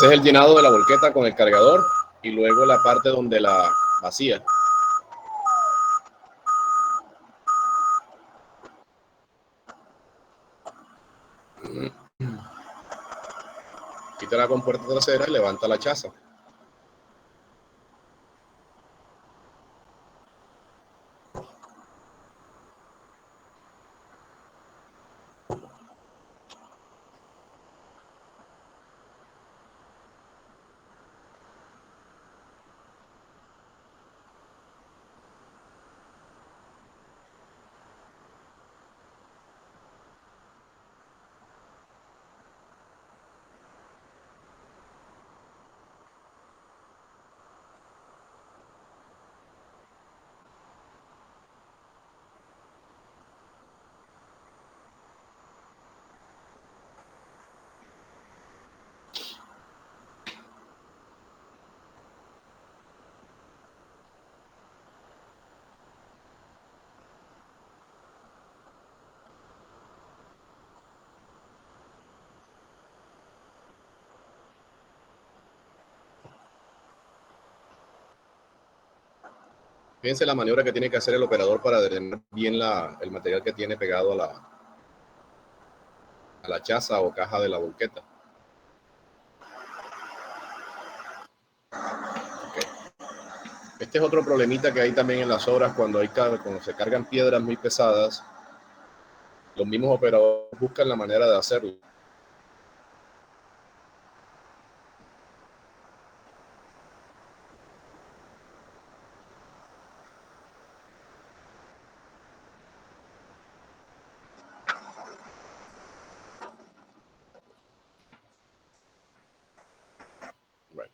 Ese es el llenado de la volqueta con el cargador y luego la parte donde la vacía. Quita la compuerta trasera y levanta la chaza. Fíjense la maniobra que tiene que hacer el operador para detener bien el material que tiene pegado a la chaza o caja de la volqueta. Okay. Este es otro problemita que hay también en las obras cuando se cargan piedras muy pesadas. Los mismos operadores buscan la manera de hacerlo. Bueno.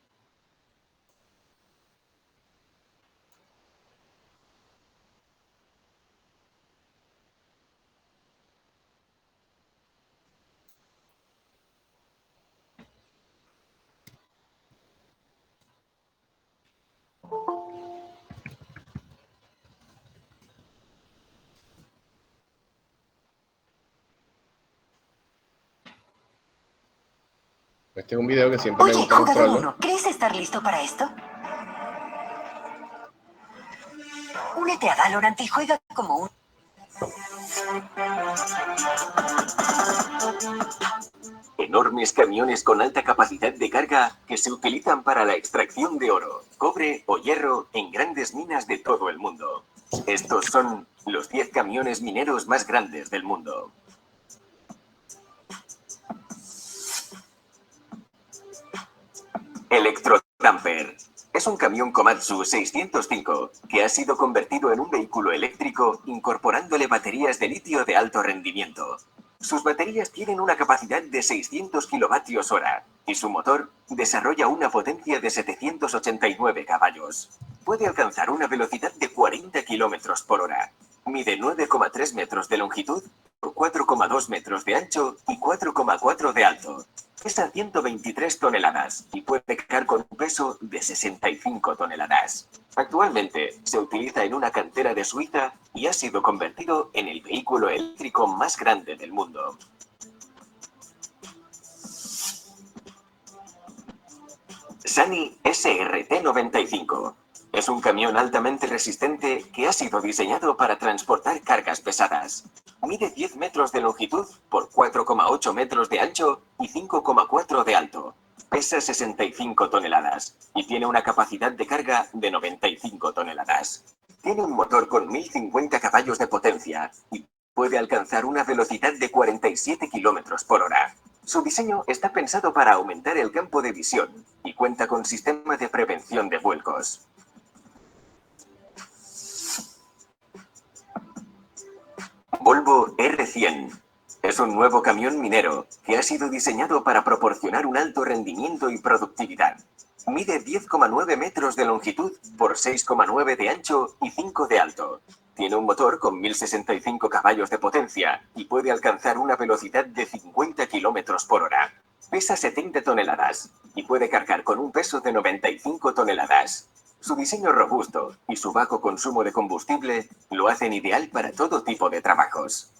Este es un video que siempre me gusta mostrarlo. Jugador 1, ¿crees estar listo para esto? Únete a Valorant y juega como un... Enormes camiones con alta capacidad de carga que se utilizan para la extracción de oro, cobre o hierro en grandes minas de todo el mundo. Estos son los 10 camiones mineros más grandes del mundo. Electrodumper. Es un camión Komatsu 605 que ha sido convertido en un vehículo eléctrico incorporándole baterías de litio de alto rendimiento. Sus baterías tienen una capacidad de 600 kWh y su motor desarrolla una potencia de 789 caballos. Puede alcanzar una velocidad de 40 km por hora. Mide 9,3 metros de longitud por 4,2 metros de ancho y 4,4 de alto. Pesa 123 toneladas y puede cargar con un peso de 65 toneladas. Actualmente se utiliza en una cantera de Suiza y ha sido convertido en el vehículo eléctrico más grande del mundo. Sunny SRT-95. Es un camión altamente resistente que ha sido diseñado para transportar cargas pesadas. Mide 10 metros de longitud por 4,8 metros de ancho y 5,4 de alto. Pesa 65 toneladas y tiene una capacidad de carga de 95 toneladas. Tiene un motor con 1050 caballos de potencia y puede alcanzar una velocidad de 47 kilómetros por hora. Su diseño está pensado para aumentar el campo de visión y cuenta con sistema de prevención de vuelcos. Volvo R100. Es un nuevo camión minero que ha sido diseñado para proporcionar un alto rendimiento y productividad. Mide 10,9 metros de longitud por 6,9 de ancho y 5 de alto. Tiene un motor con 1065 caballos de potencia y puede alcanzar una velocidad de 50 km por hora. Pesa 70 toneladas y puede cargar con un peso de 95 toneladas. Su diseño robusto y su bajo consumo de combustible lo hacen ideal para todo tipo de trabajos.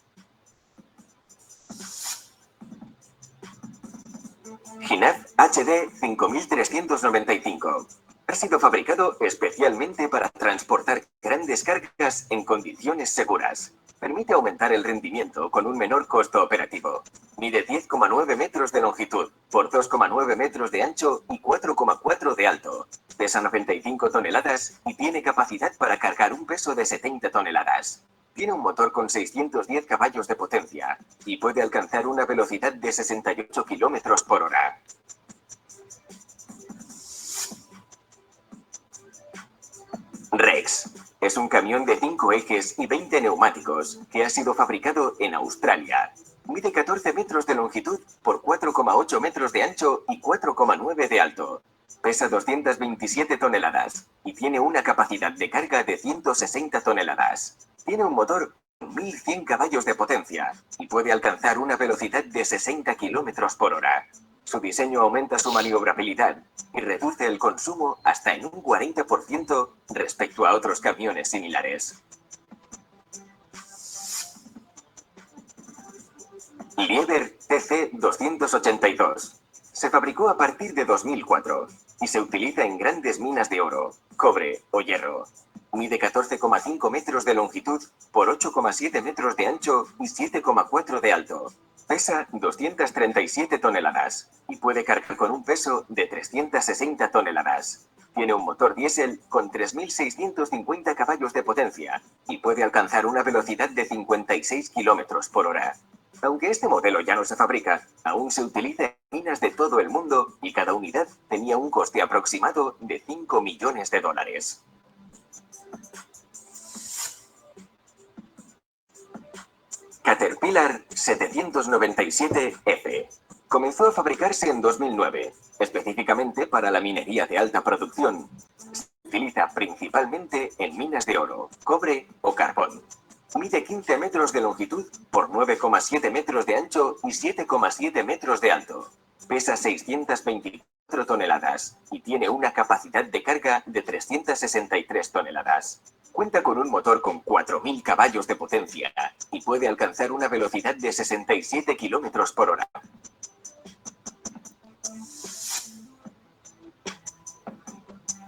Ginaf HD 5395. Ha sido fabricado especialmente para transportar grandes cargas en condiciones seguras. Permite aumentar el rendimiento con un menor costo operativo. Mide 10,9 metros de longitud por 2,9 metros de ancho y 4,4 de alto. Pesa 95 toneladas y tiene capacidad para cargar un peso de 70 toneladas. Tiene un motor con 610 caballos de potencia y puede alcanzar una velocidad de 68 kilómetros por hora. Rex es un camión de 5 ejes y 20 neumáticos que ha sido fabricado en Australia. Mide 14 metros de longitud por 4,8 metros de ancho y 4,9 de alto. Pesa 227 toneladas y tiene una capacidad de carga de 160 toneladas. Tiene un motor con 1100 caballos de potencia y puede alcanzar una velocidad de 60 kilómetros por hora. Su diseño aumenta su maniobrabilidad y reduce el consumo hasta en un 40% respecto a otros camiones similares. Liebherr TC282. Se fabricó a partir de 2004 y se utiliza en grandes minas de oro, cobre o hierro. Mide 14,5 metros de longitud por 8,7 metros de ancho y 7,4 de alto. Pesa 237 toneladas y puede cargar con un peso de 360 toneladas. Tiene un motor diésel con 3.650 caballos de potencia y puede alcanzar una velocidad de 56 kilómetros por hora. Aunque este modelo ya no se fabrica, aún se utiliza en minas de todo el mundo y cada unidad tenía un coste aproximado de 5 millones de dólares. Caterpillar 797F. Comenzó a fabricarse en 2009, específicamente para la minería de alta producción. Se utiliza principalmente en minas de oro, cobre o carbón. Mide 15 metros de longitud por 9,7 metros de ancho y 7,7 metros de alto. Pesa 624 toneladas y tiene una capacidad de carga de 363 toneladas. Cuenta con un motor con 4.000 caballos de potencia y puede alcanzar una velocidad de 67 kilómetros por hora.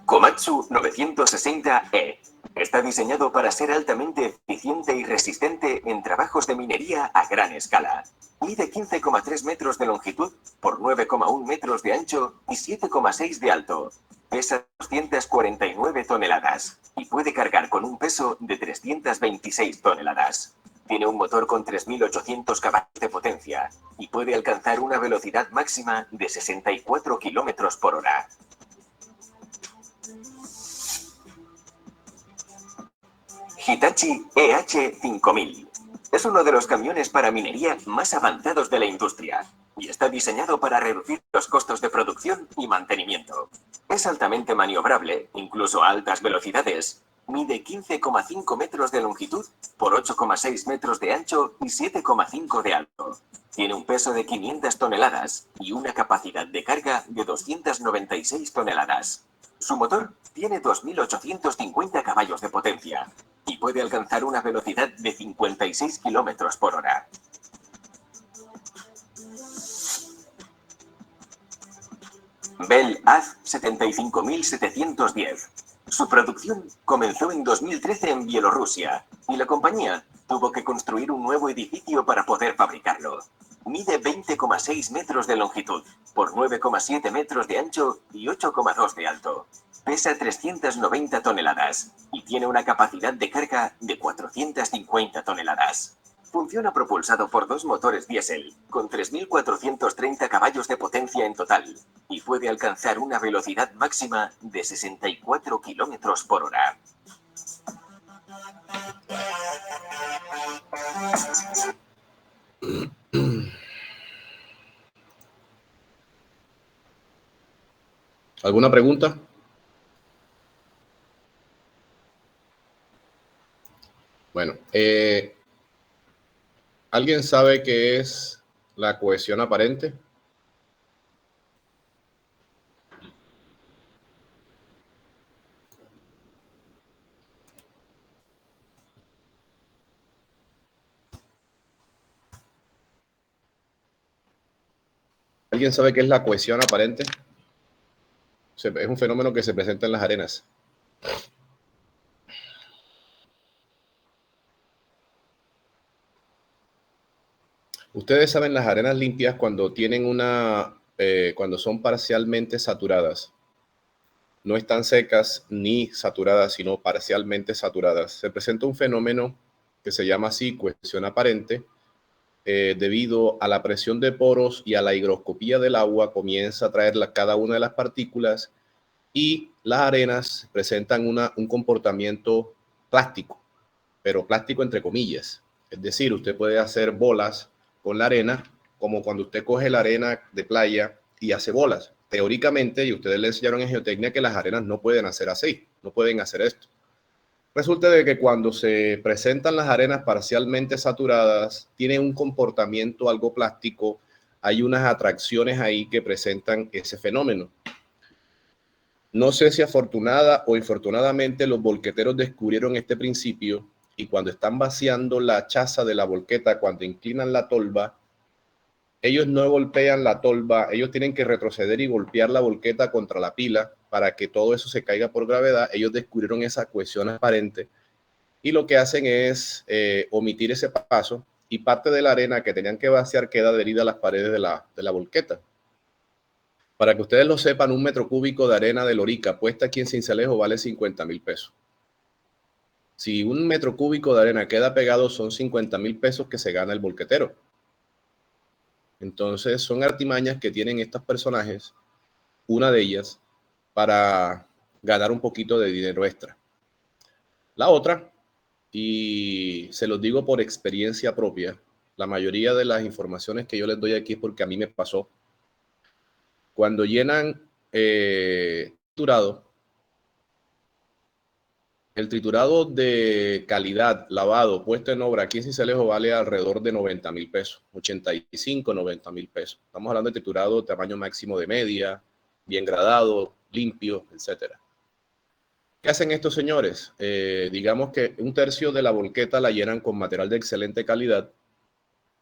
Komatsu 960E. Está diseñado para ser altamente eficiente y resistente en trabajos de minería a gran escala. Mide 15,3 metros de longitud por 9,1 metros de ancho y 7,6 de alto. Pesa 249 toneladas y puede cargar con un peso de 326 toneladas. Tiene un motor con 3.800 caballos de potencia y puede alcanzar una velocidad máxima de 64 kilómetros por hora. Hitachi EH5000. Es uno de los camiones para minería más avanzados de la industria y está diseñado para reducir los costos de producción y mantenimiento. Es altamente maniobrable, incluso a altas velocidades. Mide 15,5 metros de longitud por 8,6 metros de ancho y 7,5 de alto. Tiene un peso de 500 toneladas y una capacidad de carga de 296 toneladas. Su motor tiene 2.850 caballos de potencia y puede alcanzar una velocidad de 56 kilómetros por hora. Bell AZ 75710. Su producción comenzó en 2013 en Bielorrusia y la compañía tuvo que construir un nuevo edificio para poder fabricarlo. Mide 20,6 metros de longitud por 9,7 metros de ancho y 8,2 de alto. Pesa 390 toneladas y tiene una capacidad de carga de 450 toneladas. Funciona propulsado por dos motores diésel, con 3.430 caballos de potencia en total, y puede alcanzar una velocidad máxima de 64 kilómetros por hora. ¿Alguna pregunta? Bueno, ¿alguien sabe qué es la cohesión aparente? ¿Alguien sabe qué es la cohesión aparente? Es un fenómeno que se presenta en las arenas. Ustedes saben las arenas limpias cuando tienen cuando son parcialmente saturadas. No están secas ni saturadas, sino parcialmente saturadas. Se presenta un fenómeno que se llama así, cohesión aparente, debido a la presión de poros y a la higroscopía del agua, comienza a traer cada una de las partículas y las arenas presentan un comportamiento plástico, pero plástico entre comillas. Es decir, usted puede hacer bolas con la arena, como cuando usted coge la arena de playa y hace bolas. Teóricamente, y ustedes le enseñaron en geotecnia que las arenas no pueden hacer así, no pueden hacer esto. Resulta de que cuando se presentan las arenas parcialmente saturadas, tienen un comportamiento algo plástico, hay unas atracciones ahí que presentan ese fenómeno. No sé si afortunada o infortunadamente los volqueteros descubrieron este principio y cuando están vaciando la chaza de la volqueta, cuando inclinan la tolva, ellos no golpean la tolva, ellos tienen que retroceder y golpear la volqueta contra la pila para que todo eso se caiga por gravedad. Ellos descubrieron esa cohesión aparente y lo que hacen es omitir ese paso y parte de la arena que tenían que vaciar queda adherida a las paredes de la volqueta. Para que ustedes lo sepan, 1 metro cúbico de arena de Lorica puesta aquí en Sincelejo vale 50,000 pesos. Si 1 metro cúbico de arena queda pegado, son 50,000 pesos que se gana el volquetero. Entonces, son artimañas que tienen estos personajes, una de ellas, para ganar un poquito de dinero extra. La otra, y se los digo por experiencia propia, la mayoría de las informaciones que yo les doy aquí es porque a mí me pasó. Cuando llenan triturado, el triturado de calidad, lavado, puesto en obra aquí en Sincelejo vale alrededor de 90,000 pesos, 85, 90,000 pesos. Estamos hablando de triturado tamaño máximo de media, bien gradado, limpio, etcétera. ¿Qué hacen estos señores? Digamos que 1/3 de la volqueta la llenan con material de excelente calidad,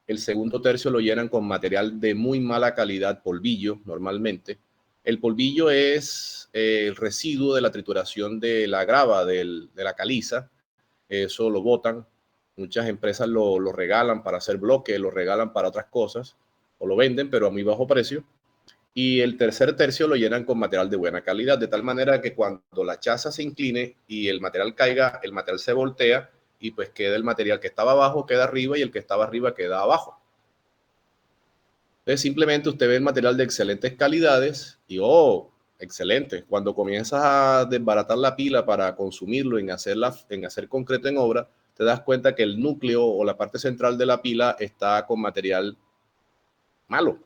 el segundo tercio lo llenan con material de muy mala calidad, polvillo normalmente. El polvillo es el residuo de la trituración de la grava, de la caliza. Eso lo botan. Muchas empresas lo regalan para hacer bloques, lo regalan para otras cosas, o lo venden, pero a muy bajo precio. Y el tercer tercio lo llenan con material de buena calidad, de tal manera que cuando la chaza se incline y el material caiga, el material se voltea y pues queda el material que estaba abajo, queda arriba y el que estaba arriba queda abajo. Entonces simplemente usted ve el material de excelentes calidades y ¡oh! Excelente. Cuando comienzas a desbaratar la pila para consumirlo en hacer concreto en obra, te das cuenta que el núcleo o la parte central de la pila está con material malo.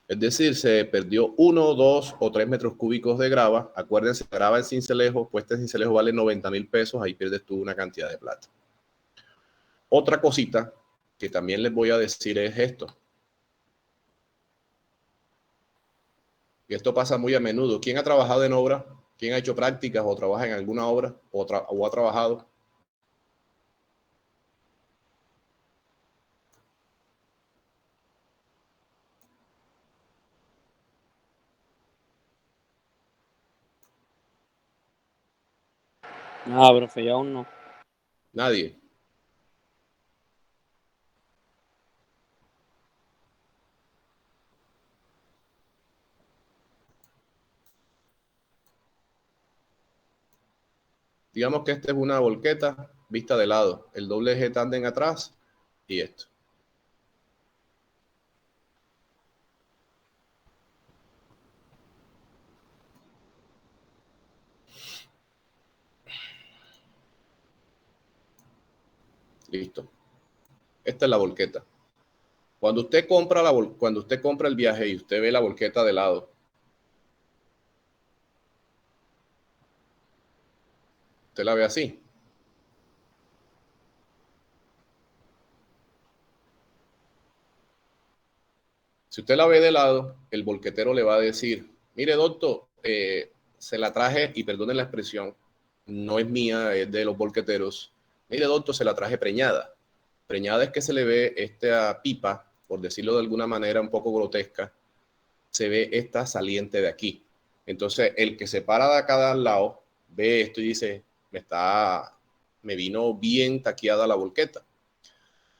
Es decir, se perdió 1, 2 o 3 metros cúbicos de grava. Acuérdense, grava en Sincelejo, puesta en Sincelejo vale 90,000 pesos, ahí pierdes tú una cantidad de plata. Otra cosita que también les voy a decir es esto. Y esto pasa muy a menudo. ¿Quién ha trabajado en obra? ¿Quién ha hecho prácticas o trabaja en alguna obra o ha trabajado? Nada, profe, yo aún no. Nadie. Digamos que esta es una volqueta vista de lado, el doble eje tándem atrás y esto. Listo. Esta es la volqueta. Cuando usted compra el viaje y usted ve la volqueta de lado, usted la ve así. Si usted la ve de lado, el volquetero le va a decir, mire doctor, se la traje, y perdonen la expresión, no es mía, es de los volqueteros. Mire doctor, se la traje preñada. Preñada es que se le ve esta pipa por decirlo de alguna manera un poco grotesca, se ve esta saliente de aquí. Entonces, el que se para de cada lado ve esto y dice, me vino bien taqueada la volqueta.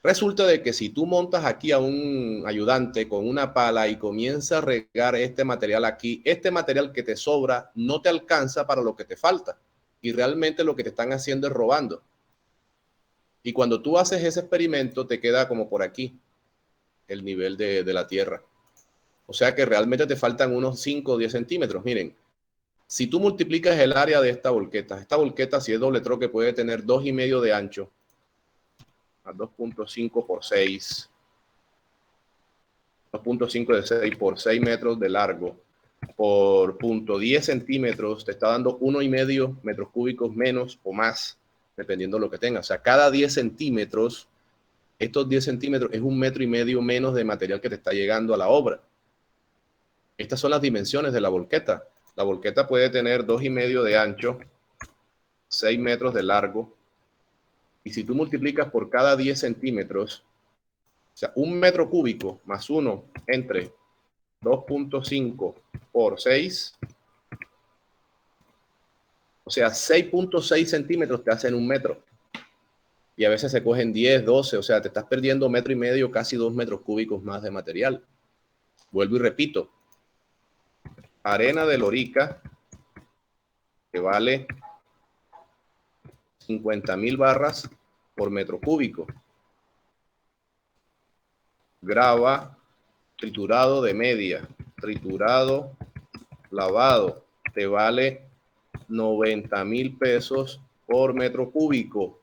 Resulta de que si tú montas aquí a un ayudante con una pala y comienza a regar este material aquí, este material que te sobra no te alcanza para lo que te falta. Y realmente lo que te están haciendo es robando. Y cuando tú haces ese experimento, te queda como por aquí el nivel de la tierra. O sea que realmente te faltan unos 5 o 10 centímetros. Miren, si tú multiplicas el área de esta volqueta si es doble troque puede tener 2,5 de ancho a 2.5 por 6, 2.5 de 6 por 6 metros de largo por 0.10 centímetros, te está dando 1,5 metros cúbicos menos o más, dependiendo de lo que tengas. O sea, cada 10 centímetros, estos 10 centímetros es 1,5 metros menos de material que te está llegando a la obra. Estas son las dimensiones de la volqueta. La volqueta puede tener 2,5 de ancho, 6 metros de largo, y si tú multiplicas por cada 10 centímetros, o sea, 1 metro cúbico más 1 entre 2.5 por 6, o sea, 6.6 centímetros te hacen 1 metro. Y a veces se cogen 10, 12, o sea, te estás perdiendo 1,5 metros, casi 2 metros cúbicos más de material. Vuelvo y repito, arena de Lorica, que vale 50,000 barras por metro cúbico. Grava triturado de media, triturado, lavado, te vale 90,000 pesos por metro cúbico.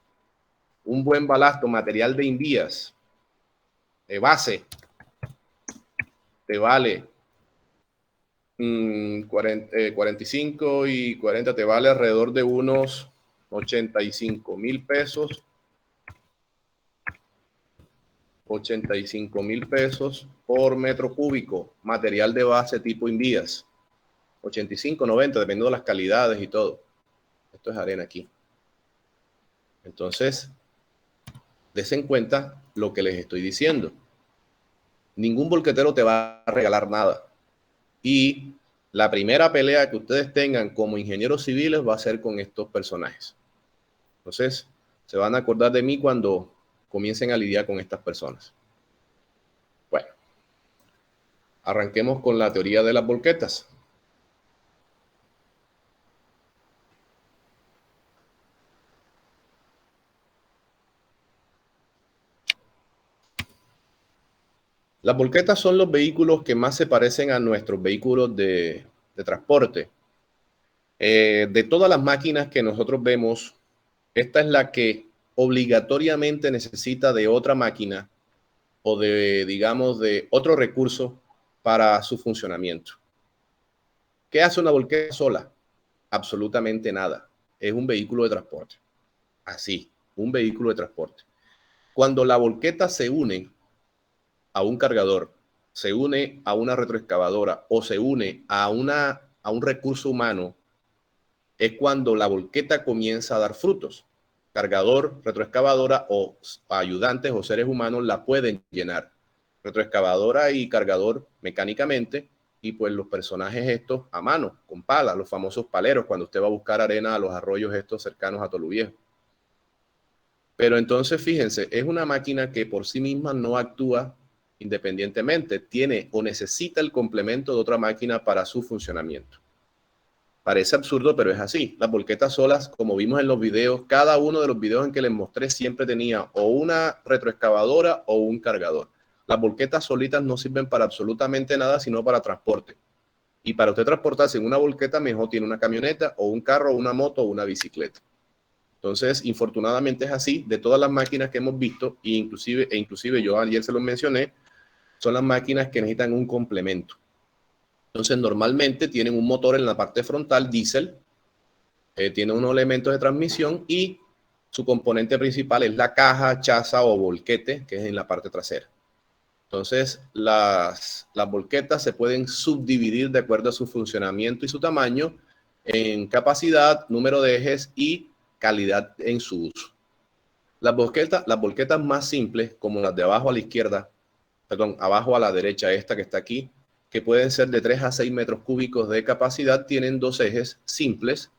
Un buen balasto, material de invías, de base, te vale 45 y 40, te vale alrededor de unos 85,000 pesos. 85,000 pesos por metro cúbico, material de base tipo invías. 85, 90, dependiendo de las calidades y todo. Esto es arena aquí. Entonces, des en cuenta lo que les estoy diciendo. Ningún volquetero te va a regalar nada. Y la primera pelea que ustedes tengan como ingenieros civiles va a ser con estos personajes. Entonces, se van a acordar de mí cuando comiencen a lidiar con estas personas. Bueno, arranquemos con la teoría de las volquetas. Las volquetas son los vehículos que más se parecen a nuestros vehículos de transporte. De todas las máquinas que nosotros vemos, esta es la que obligatoriamente necesita de otra máquina o de, digamos, de otro recurso para su funcionamiento. ¿Qué hace una volqueta sola? Absolutamente nada. Es un vehículo de transporte. Así, un vehículo de transporte. Cuando la volqueta se une a un cargador, se une a una retroexcavadora o se une a un recurso humano, es cuando la volqueta comienza a dar frutos. Cargador, retroexcavadora o ayudantes o seres humanos la pueden llenar. Retroexcavadora y cargador mecánicamente, y pues los personajes estos a mano, con pala, los famosos paleros, cuando usted va a buscar arena a los arroyos estos cercanos a Tolú Viejo. Pero entonces, fíjense, es una máquina que por sí misma no actúa independientemente, tiene o necesita el complemento de otra máquina para su funcionamiento. Parece absurdo, pero es así. Las volquetas solas, como vimos en los videos, cada uno de los videos en que les mostré siempre tenía o una retroexcavadora o un cargador. Las volquetas solitas no sirven para absolutamente nada, sino para transporte. Y para usted transportarse en una volqueta, mejor tiene una camioneta o un carro, o una moto o una bicicleta. Entonces, infortunadamente es así. De todas las máquinas que hemos visto, e inclusive yo ayer se los mencioné, son las máquinas que necesitan un complemento. Entonces, normalmente tienen un motor en la parte frontal, diésel, tiene unos elementos de transmisión y su componente principal es la caja, chaza o volquete, que es en la parte trasera. Entonces, las volquetas se pueden subdividir de acuerdo a su funcionamiento y su tamaño en capacidad, número de ejes y calidad en su uso. Las volquetas más simples, como las de abajo a la izquierda, perdón, abajo a la derecha, esta que está aquí, que pueden ser de 3 a 6 metros cúbicos de capacidad, tienen dos ejes simples.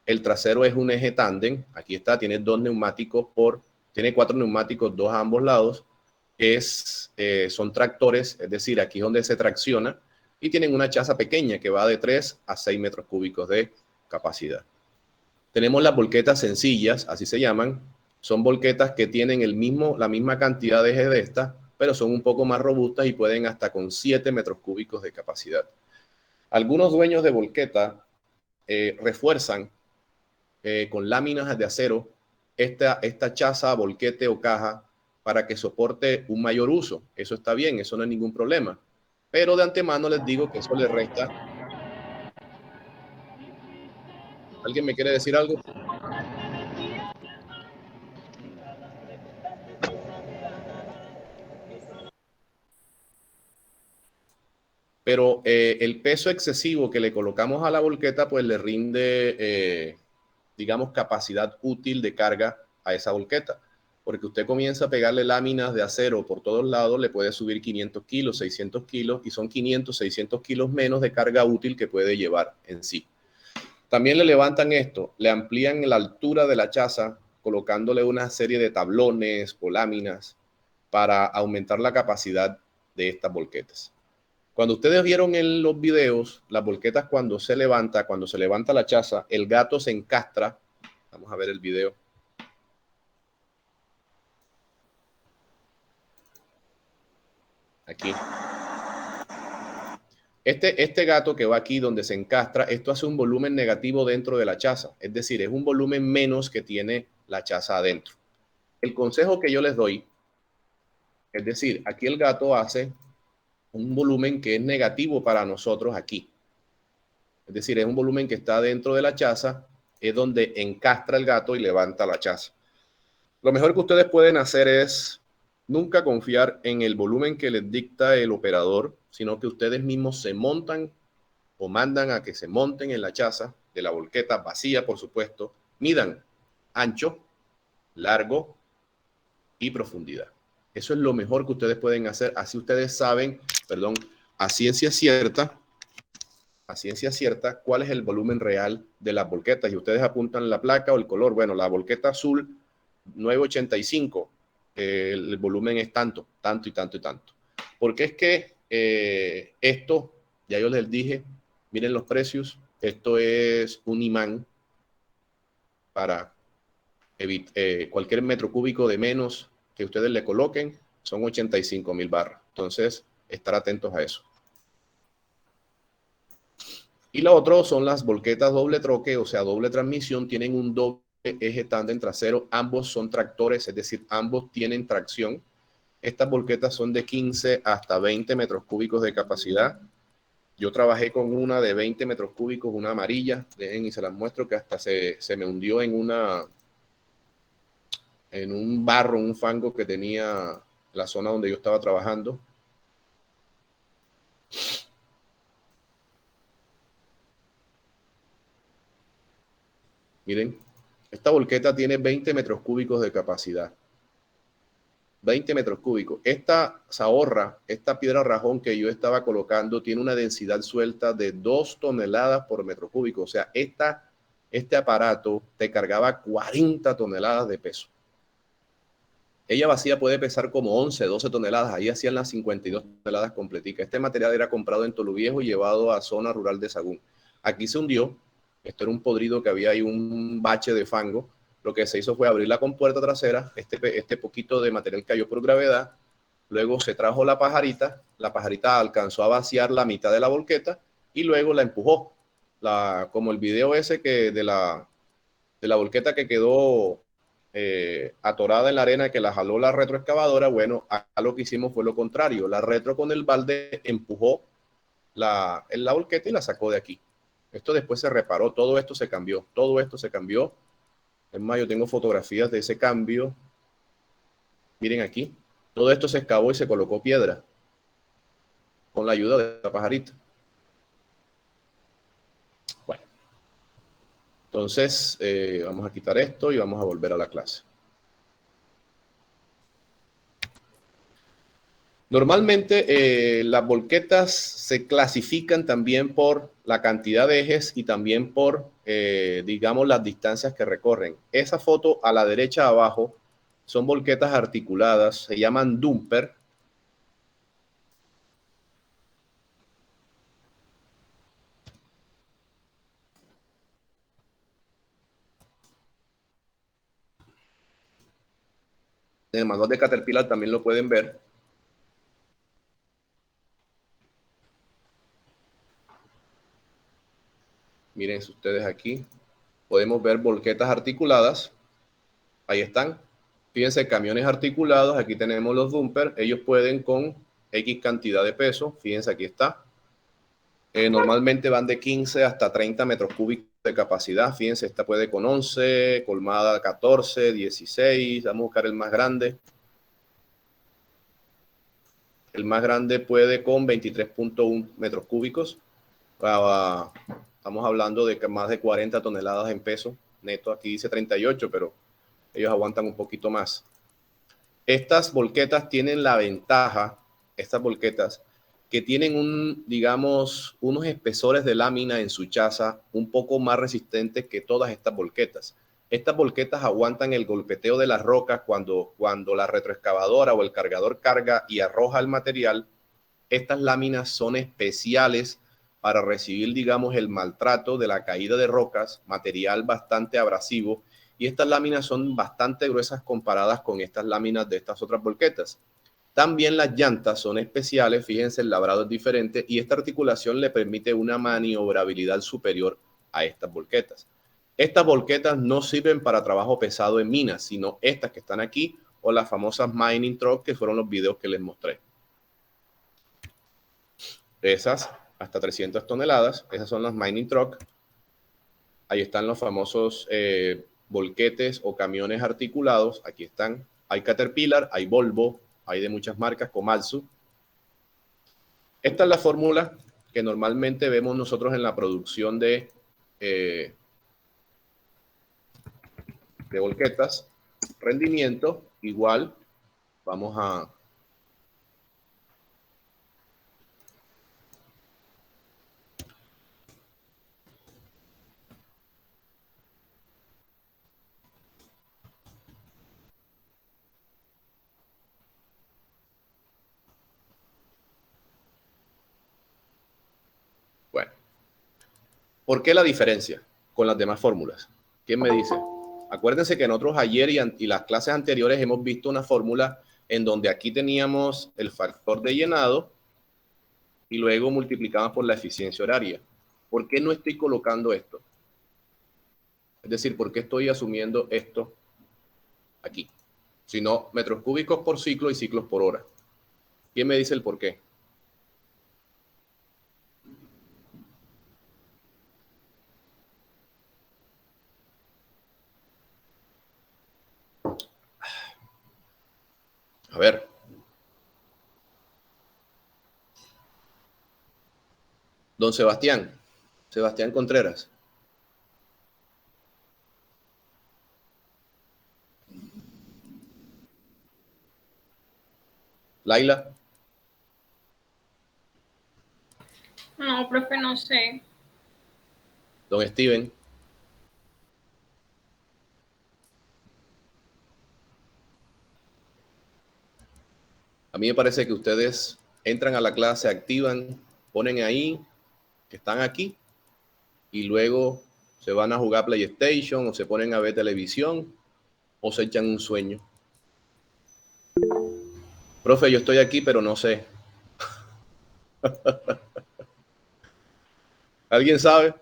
El trasero es un eje tándem, aquí está, tiene tiene 4 neumáticos, 2 a ambos lados. Son tractores, es decir, aquí es donde se tracciona, y tienen una chaza pequeña que va de 3 a 6 metros cúbicos de capacidad. Tenemos las volquetas sencillas, así se llaman. Son volquetas que tienen la misma cantidad de ejes de estas, pero son un poco más robustas y pueden hasta con 7 metros cúbicos de capacidad. Algunos dueños de volqueta refuerzan con láminas de acero esta chaza, volquete o caja para que soporte un mayor uso. Eso está bien, eso no es ningún problema. Pero de antemano les digo que eso le resta. ¿Alguien me quiere decir algo? Pero el peso excesivo que le colocamos a la volqueta, pues le rinde, digamos, capacidad útil de carga a esa volqueta. Porque usted comienza a pegarle láminas de acero por todos lados, le puede subir 500 kilos, 600 kilos, y son 500, 600 kilos menos de carga útil que puede llevar en sí. También le levantan esto, le amplían la altura de la chaza, colocándole una serie de tablones o láminas para aumentar la capacidad de estas volquetas. Cuando ustedes vieron en los videos, las volquetas cuando se levanta la chaza, el gato se encastra. Vamos a ver el video. Aquí. Este gato que va aquí donde se encastra, esto hace un volumen negativo dentro de la chaza. Es decir, es un volumen menos que tiene la chaza adentro. El consejo que yo les doy, es decir, aquí el gato hace un volumen que es negativo para nosotros aquí. Es decir, es un volumen que está dentro de la chaza, es donde encastra el gato y levanta la chaza. Lo mejor que ustedes pueden hacer es nunca confiar en el volumen que les dicta el operador, sino que ustedes mismos se montan o mandan a que se monten en la chaza de la volqueta vacía, por supuesto, midan ancho, largo y profundidad. Eso es lo mejor que ustedes pueden hacer. Así ustedes saben, perdón, a ciencia cierta, cuál es el volumen real de las volquetas. Y ustedes apuntan la placa o el color. Bueno, la volqueta azul 985, el volumen es tanto, tanto y tanto y tanto. Porque es que esto, ya yo les dije, miren los precios, esto es un imán para cualquier metro cúbico de menos que ustedes le coloquen, son 85,000 barras. Entonces, estar atentos a eso. Y lo otro son las volquetas doble troque, o sea, doble transmisión, tienen un doble eje tándem trasero, ambos son tractores, es decir, ambos tienen tracción. Estas volquetas son de 15 hasta 20 metros cúbicos de capacidad. Yo trabajé con una de 20 metros cúbicos, una amarilla, y se las muestro que hasta se me hundió en un barro, un fango que tenía la zona donde yo estaba trabajando. Miren, esta volqueta tiene 20 metros cúbicos de capacidad. 20 metros cúbicos. Esta zahorra, esta piedra rajón que yo estaba colocando, tiene una densidad suelta de 2 toneladas por metro cúbico. O sea, este aparato te cargaba 40 toneladas de peso. Ella vacía puede pesar como 11, 12 toneladas. Ahí hacían las 52 toneladas completicas. Este material era comprado en Toluviejo y llevado a zona rural de Sagún. Aquí se hundió. Esto era un podrido que había ahí, un bache de fango. Lo que se hizo fue abrir la compuerta trasera. Este poquito de material cayó por gravedad. Luego se trajo la pajarita. La pajarita alcanzó a vaciar la mitad de la volqueta y luego la empujó. Como el video ese que de la volqueta que quedó atorada en la arena, que la jaló la retroexcavadora. Bueno, acá lo que hicimos fue lo contrario. La retro con el balde empujó la volqueta y la sacó de aquí. Esto después se reparó, todo esto se cambió. Es más, yo tengo fotografías de ese cambio. Miren aquí, todo esto se excavó y se colocó piedra con la ayuda de la pajarita. Bueno, entonces vamos a quitar esto y vamos a volver a la clase. Normalmente las volquetas se clasifican también por la cantidad de ejes y también por, digamos, las distancias que recorren. Esa foto a la derecha abajo son volquetas articuladas, se llaman dumper. En el manual de Caterpillar también lo pueden ver. Miren ustedes aquí. Podemos ver volquetas articuladas. Ahí están. Fíjense, camiones articulados. Aquí tenemos los dumper. Ellos pueden con X cantidad de peso. Fíjense, aquí está. Normalmente van de 15 hasta 30 metros cúbicos de capacidad. Fíjense, esta puede con 11, colmada 14, 16. Vamos a buscar el más grande. El más grande puede con 23.1 metros cúbicos. Estamos hablando de más de 40 toneladas en peso neto. Aquí dice 38, pero ellos aguantan un poquito más. Estas volquetas tienen la ventaja, estas volquetas, que tienen digamos, unos espesores de lámina en su chaza un poco más resistentes que todas estas volquetas. Estas volquetas aguantan el golpeteo de las rocas cuando la retroexcavadora o el cargador carga y arroja el material. Estas láminas son especiales para recibir, digamos, el maltrato de la caída de rocas, material bastante abrasivo, y estas láminas son bastante gruesas comparadas con estas láminas de estas otras volquetas. También las llantas son especiales, fíjense, el labrado es diferente y esta articulación le permite una maniobrabilidad superior a estas volquetas. Estas volquetas no sirven para trabajo pesado en minas, sino estas que están aquí o las famosas mining truck, que fueron los videos que les mostré. Esas hasta 300 toneladas, esas son las mining truck. Ahí están los famosos volquetes o camiones articulados, aquí están. Hay Caterpillar, hay Volvo, hay de muchas marcas, Komatsu. Esta es la fórmula que normalmente vemos nosotros en la producción de volquetas. Rendimiento, igual, vamos a... Bueno, ¿por qué la diferencia con las demás fórmulas? ¿Quién me dice? Acuérdense que nosotros ayer y las clases anteriores hemos visto una fórmula en donde aquí teníamos el factor de llenado y luego multiplicamos por la eficiencia horaria. ¿Por qué no estoy colocando esto? Es decir, ¿por qué estoy asumiendo esto aquí? Sino metros cúbicos por ciclo y ciclos por hora. ¿Quién me dice el por qué? A ver. Don Sebastián Contreras. Laila. No, profe, no sé. Don Steven. A mí me parece que ustedes entran a la clase, activan, ponen ahí que están aquí y luego se van a jugar PlayStation o se ponen a ver televisión o se echan un sueño. Profe, yo estoy aquí, pero no sé. ¿Alguien sabe?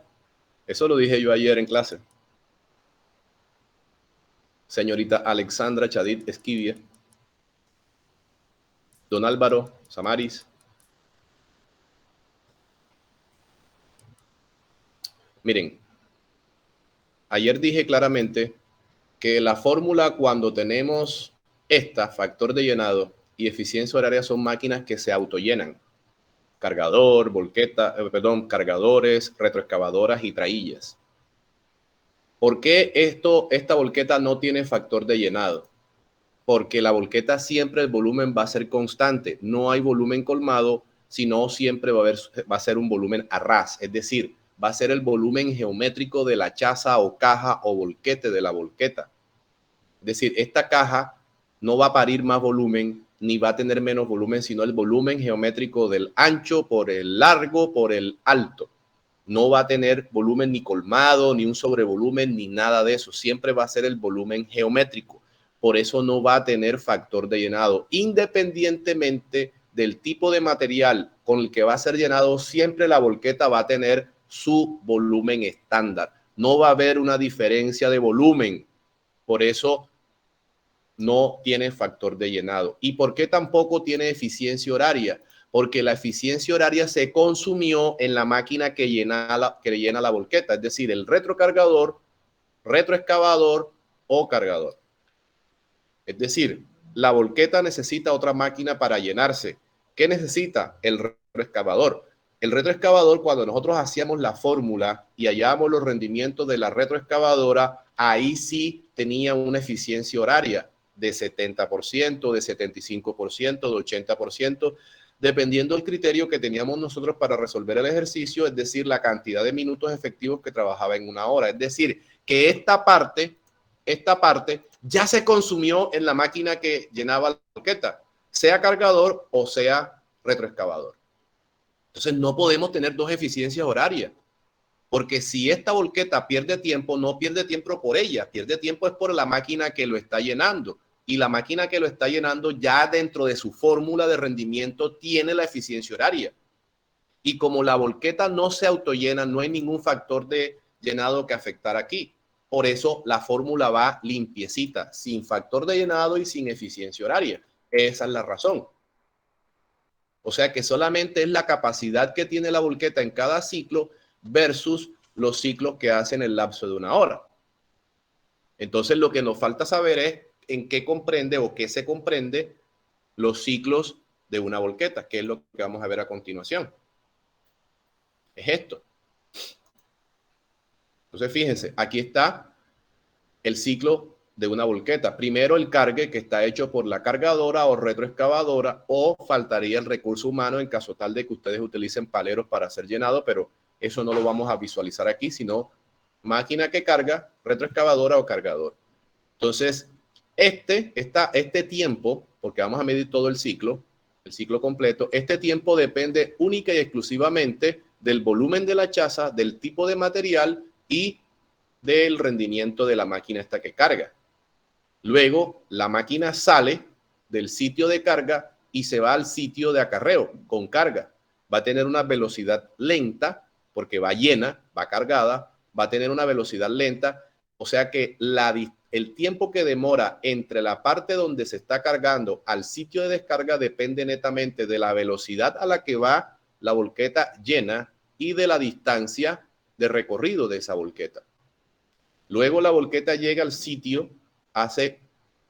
Eso lo dije yo ayer en clase. Señorita Alexandra Chadid Esquivia. Don Álvaro Samaris. Miren, ayer dije claramente que la fórmula cuando tenemos factor de llenado y eficiencia horaria son máquinas que se autollenan. Cargador, cargadores, retroexcavadoras y traillas. ¿Por qué esta volqueta no tiene factor de llenado? porque la volqueta siempre el volumen va a ser constante. No hay volumen colmado, sino siempre va a ser un volumen a ras, es decir, va a ser el volumen geométrico de la chaza o caja o volquete de la volqueta. Es decir, esta caja no va a parir más volumen ni va a tener menos volumen, sino el volumen geométrico del ancho por el largo por el alto. No va a tener volumen ni colmado, ni un sobrevolumen, ni nada de eso. Siempre va a ser el volumen geométrico. Por eso no va a tener factor de llenado. Independientemente del tipo de material con el que va a ser llenado, siempre la volqueta va a tener su volumen estándar. No va a haber una diferencia de volumen. Por eso no tiene factor de llenado. ¿Y por qué tampoco tiene eficiencia horaria? Porque la eficiencia horaria se consumió en la máquina que llena la volqueta, es decir, el retrocargador, retroexcavador o cargador. Es decir, la volqueta necesita otra máquina para llenarse. ¿Qué necesita? El retroexcavador. El retroexcavador, cuando nosotros hacíamos la fórmula y hallábamos los rendimientos de la retroexcavadora, ahí sí tenía una eficiencia horaria de 70%, de 75%, de 80%, dependiendo del criterio que teníamos nosotros para resolver el ejercicio, es decir, la cantidad de minutos efectivos que trabajaba en una hora. Es decir, que esta parte ya se consumió en la máquina que llenaba la volqueta, sea cargador o sea retroexcavador. Entonces no podemos tener dos eficiencias horarias, porque si esta volqueta pierde tiempo, no pierde tiempo por ella, pierde tiempo es por la máquina que lo está llenando. Y la máquina que lo está llenando ya dentro de su fórmula de rendimiento tiene la eficiencia horaria. Y como la volqueta no se autollena, no hay ningún factor de llenado que afectar aquí. Por eso la fórmula va limpiecita, sin factor de llenado y sin eficiencia horaria. Esa es la razón. O sea que solamente es la capacidad que tiene la volqueta en cada ciclo versus los ciclos que hace en el lapso de una hora. Entonces lo que nos falta saber es en qué comprende o qué se comprende los ciclos de una volqueta, que es lo que vamos a ver a continuación. Es esto. Entonces fíjense, aquí está el ciclo de una volqueta. Primero el cargue, que está hecho por la cargadora o retroexcavadora, o faltaría el recurso humano en caso tal de que ustedes utilicen paleros para hacer llenado, pero eso no lo vamos a visualizar aquí, sino máquina que carga, retroexcavadora o cargador. Entonces, este tiempo, porque vamos a medir todo el ciclo completo, este tiempo depende única y exclusivamente del volumen de la chaza, del tipo de material y del rendimiento de la máquina esta que carga. Luego, la máquina sale del sitio de carga y se va al sitio de acarreo con carga. Va a tener una velocidad lenta porque va llena, va cargada, va a tener una velocidad lenta, o sea que el tiempo que demora entre la parte donde se está cargando al sitio de descarga depende netamente de la velocidad a la que va la volqueta llena y de la distancia de recorrido de esa volqueta. Luego la volqueta llega al sitio, hace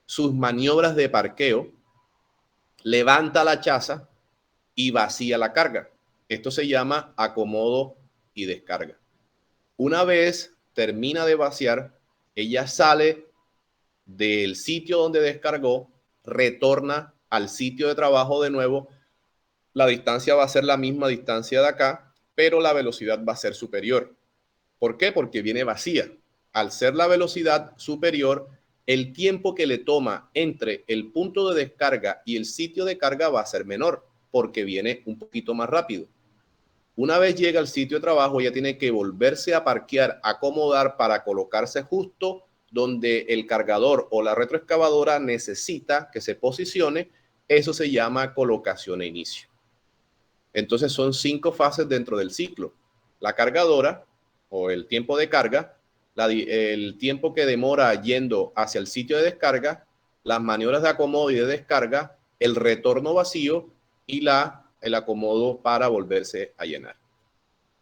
sus maniobras de parqueo, levanta la chaza y vacía la carga. Esto se llama acomodo y descarga. Una vez termina de vaciar, ella sale del sitio donde descargó, retorna al sitio de trabajo de nuevo. La distancia va a ser la misma distancia de acá, pero la velocidad va a ser superior. ¿Por qué? Porque viene vacía. Al ser la velocidad superior, el tiempo que le toma entre el punto de descarga y el sitio de carga va a ser menor, porque viene un poquito más rápido. Una vez llega al sitio de trabajo, ya tiene que volverse a parquear, acomodar para colocarse justo donde el cargador o la retroexcavadora necesita que se posicione. Eso se llama colocación e inicio. Entonces son 5 fases dentro del ciclo. La cargadora o el tiempo de carga, el tiempo que demora yendo hacia el sitio de descarga, las maniobras de acomodo y de descarga, el retorno vacío y el acomodo para volverse a llenar.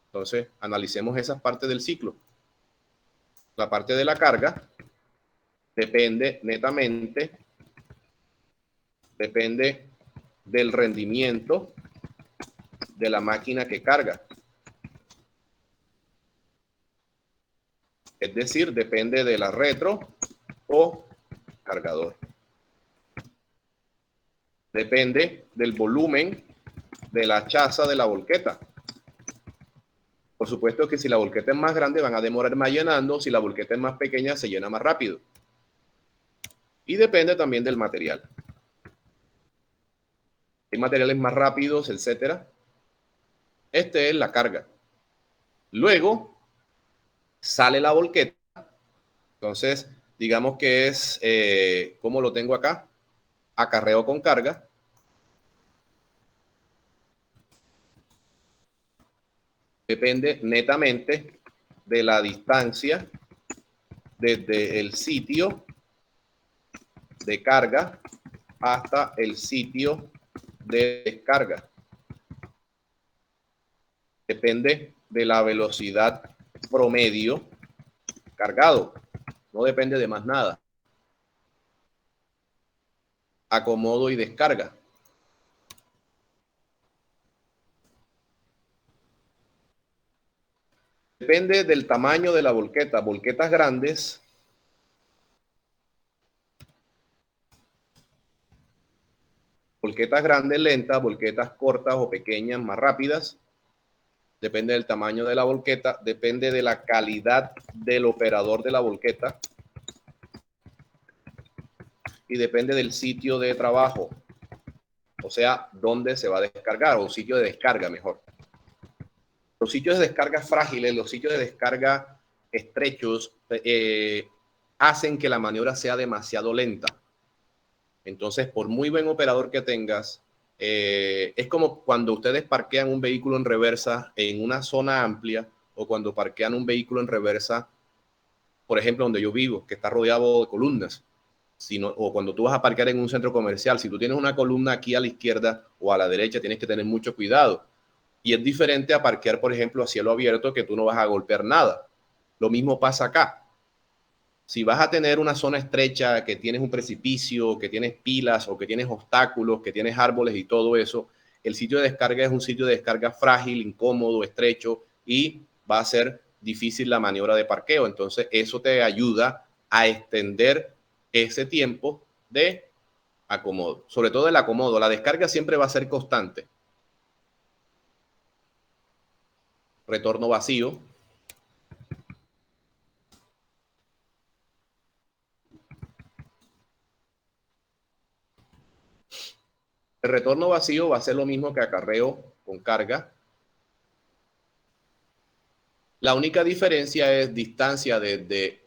Entonces, analicemos esas partes del ciclo. La parte de la carga depende netamente, depende del rendimiento de la máquina que carga. Es decir, depende de la retro o cargador. Depende del volumen de la chaza de la volqueta. Por supuesto que si la volqueta es más grande van a demorar más llenando, si la volqueta es más pequeña se llena más rápido. Y depende también del material. Hay materiales más rápidos, etcétera. Este es la carga. Luego sale la volqueta. Entonces, digamos que es, ¿cómo lo tengo acá? Acarreo con carga. Depende netamente de la distancia desde el sitio de carga hasta el sitio de descarga. Depende de la velocidad promedio cargado. No depende de más nada. Acomodo y descarga. Depende del tamaño de la volqueta. Volquetas grandes lentas, volquetas cortas o pequeñas, más rápidas. Depende del tamaño de la volqueta, depende de la calidad del operador de la volqueta y depende del sitio de trabajo, o sea, dónde se va a descargar, o sitio de descarga mejor. Los sitios de descarga frágiles, los sitios de descarga estrechos, hacen que la maniobra sea demasiado lenta. Entonces, por muy buen operador que tengas, es como cuando ustedes parquean un vehículo en reversa en una zona amplia o cuando parquean un vehículo en reversa, por ejemplo, donde yo vivo, que está rodeado de columnas. O cuando tú vas a parquear en un centro comercial, si tú tienes una columna aquí a la izquierda o a la derecha, tienes que tener mucho cuidado. Y es diferente a parquear, por ejemplo, a cielo abierto, que tú no vas a golpear nada. Lo mismo pasa acá. Si vas a tener una zona estrecha, que tienes un precipicio, que tienes pilas o que tienes obstáculos, que tienes árboles y todo eso, el sitio de descarga es un sitio de descarga frágil, incómodo, estrecho y va a ser difícil la maniobra de parqueo. Entonces, eso te ayuda a extender ese tiempo de acomodo. Sobre todo el acomodo. La descarga siempre va a ser constante. Retorno vacío. El retorno vacío va a ser lo mismo que acarreo con carga. La única diferencia es distancia desde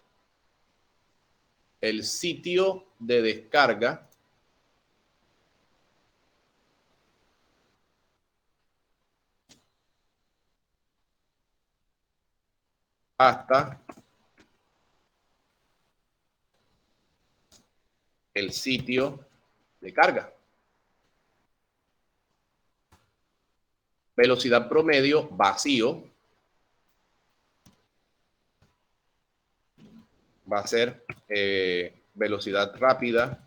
el sitio de descarga hasta el sitio de carga. Velocidad promedio vacío va a ser velocidad rápida,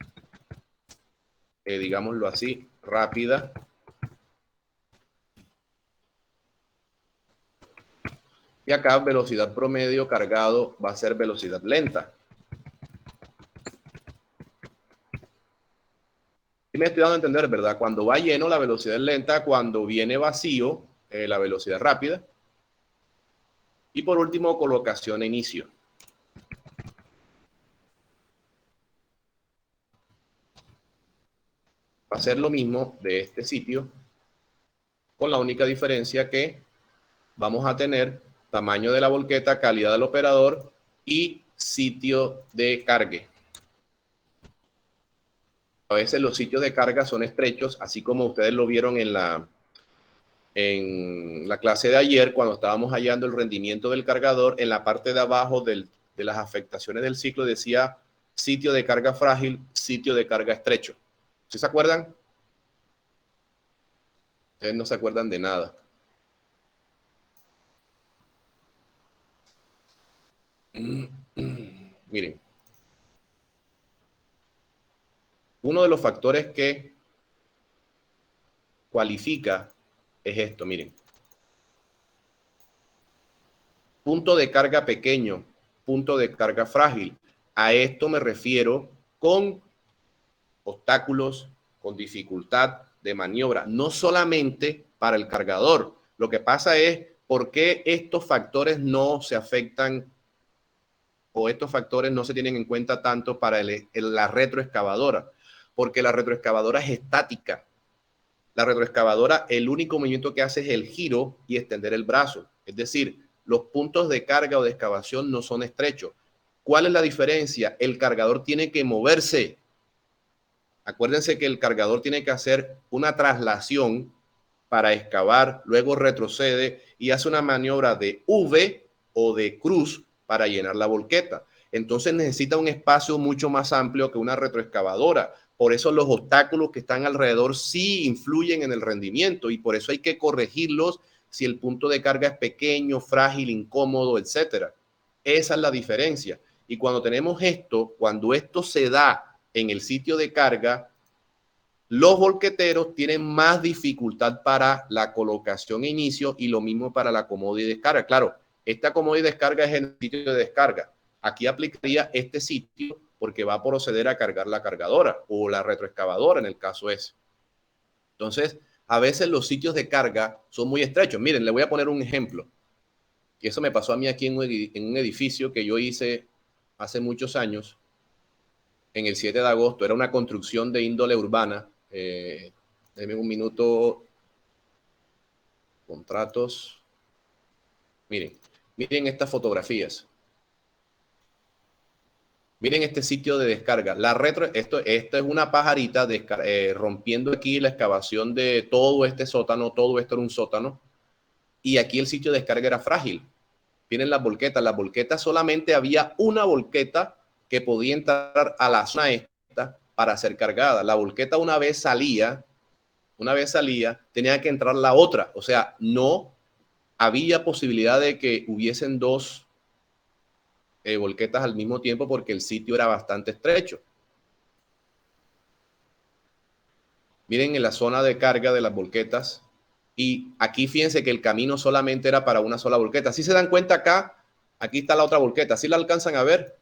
digámoslo así, rápida. Y acá velocidad promedio cargado va a ser velocidad lenta. Y me estoy dando a entender, ¿verdad? Cuando va lleno la velocidad es lenta, cuando viene vacío la velocidad rápida. Y por último, colocación e inicio. Va a ser lo mismo de este sitio, con la única diferencia que vamos a tener tamaño de la volqueta, calidad del operador y sitio de cargue. A veces los sitios de carga son estrechos, así como ustedes lo vieron en la clase de ayer, cuando estábamos hallando el rendimiento del cargador. En la parte de abajo de las afectaciones del ciclo decía sitio de carga frágil, sitio de carga estrecho. ¿Sí se acuerdan? Ustedes no se acuerdan de nada. Miren, uno de los factores que cualifica es esto, miren. Punto de carga pequeño, punto de carga frágil. A esto me refiero con obstáculos, con dificultad de maniobra, no solamente para el cargador. Lo que pasa es por qué estos factores no se afectan o estos factores no se tienen en cuenta tanto para la retroexcavadora, porque la retroexcavadora es estática. La retroexcavadora, el único movimiento que hace es el giro y extender el brazo. Es decir, los puntos de carga o de excavación no son estrechos. ¿Cuál es la diferencia? El cargador tiene que moverse. Acuérdense que el cargador tiene que hacer una traslación para excavar, luego retrocede y hace una maniobra de V o de cruz para llenar la volqueta. Entonces necesita un espacio mucho más amplio que una retroexcavadora. Por eso los obstáculos que están alrededor sí influyen en el rendimiento y por eso hay que corregirlos si el punto de carga es pequeño, frágil, incómodo, etcétera. Esa es la diferencia. Y cuando tenemos esto, cuando esto se da en el sitio de carga, los volqueteros tienen más dificultad para la colocación e inicio y lo mismo para la acomodo y descarga. Claro, esta acomodo y descarga es en el sitio de descarga. Aquí aplicaría este sitio porque va a proceder a cargar la cargadora o la retroexcavadora en el caso ese. Entonces, a veces los sitios de carga son muy estrechos. Miren, le voy a poner un ejemplo. Y eso me pasó a mí aquí en un edificio que yo hice hace muchos años, en el 7 de agosto. Era una construcción de índole urbana. Denme un minuto. Contratos. Miren estas fotografías. Miren este sitio de descarga. Esto es una pajarita rompiendo aquí la excavación de todo este sótano. Todo esto era un sótano. Y aquí el sitio de descarga era frágil. Miren las volquetas. Las volquetas solamente había una volqueta que podía entrar a la zona esta para ser cargada. La volqueta una vez salía, tenía que entrar la otra. O sea, no había posibilidad de que hubiesen dos volquetas al mismo tiempo porque el sitio era bastante estrecho. Miren en la zona de carga de las volquetas y aquí fíjense que el camino solamente era para una sola volqueta. Si se dan cuenta acá, aquí está la otra volqueta. ¿Sí la alcanzan a ver?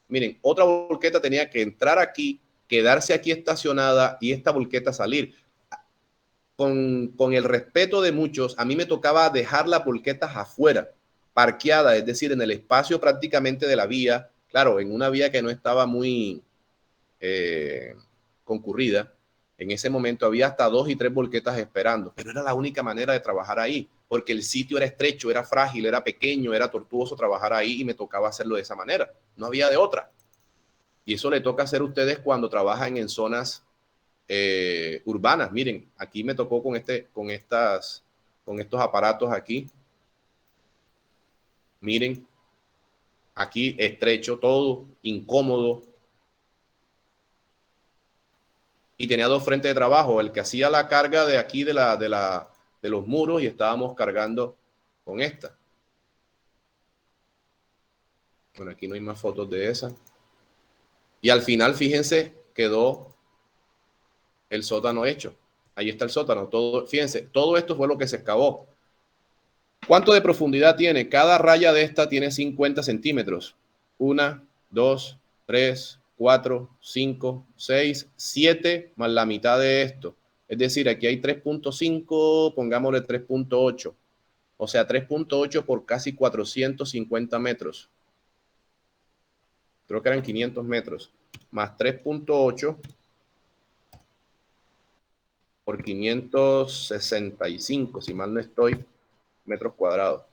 Miren, otra volqueta tenía que entrar aquí, quedarse aquí estacionada y esta volqueta salir. Con el respeto de muchos, a mí me tocaba dejar las volquetas afuera, parqueadas, es decir, en el espacio prácticamente de la vía, claro, en una vía que no estaba muy concurrida. En ese momento había hasta 2 y 3 volquetas esperando, pero era la única manera de trabajar ahí, porque el sitio era estrecho, era frágil, era pequeño, era tortuoso trabajar ahí y me tocaba hacerlo de esa manera. No había de otra. Y eso le toca hacer a ustedes cuando trabajan en zonas urbanas. Miren, aquí me tocó con estos aparatos aquí. Miren, aquí estrecho, todo incómodo. Y tenía 2 frentes de trabajo, el que hacía la carga de aquí de los muros y estábamos cargando con esta. Bueno, aquí no hay más fotos de esa. Y al final, fíjense, quedó el sótano hecho. Ahí está el sótano. Todo, fíjense, todo esto fue lo que se excavó. ¿Cuánto de profundidad tiene? Cada raya de esta tiene 50 centímetros. 1, 2, 3, 4, 5, 6, 7 más la mitad de esto. Es decir, aquí hay 3.5, pongámosle 3.8. O sea, 3.8 por casi 450 metros. Creo que eran 500 metros. Más 3.8 por 565, si mal no estoy, metros cuadrados.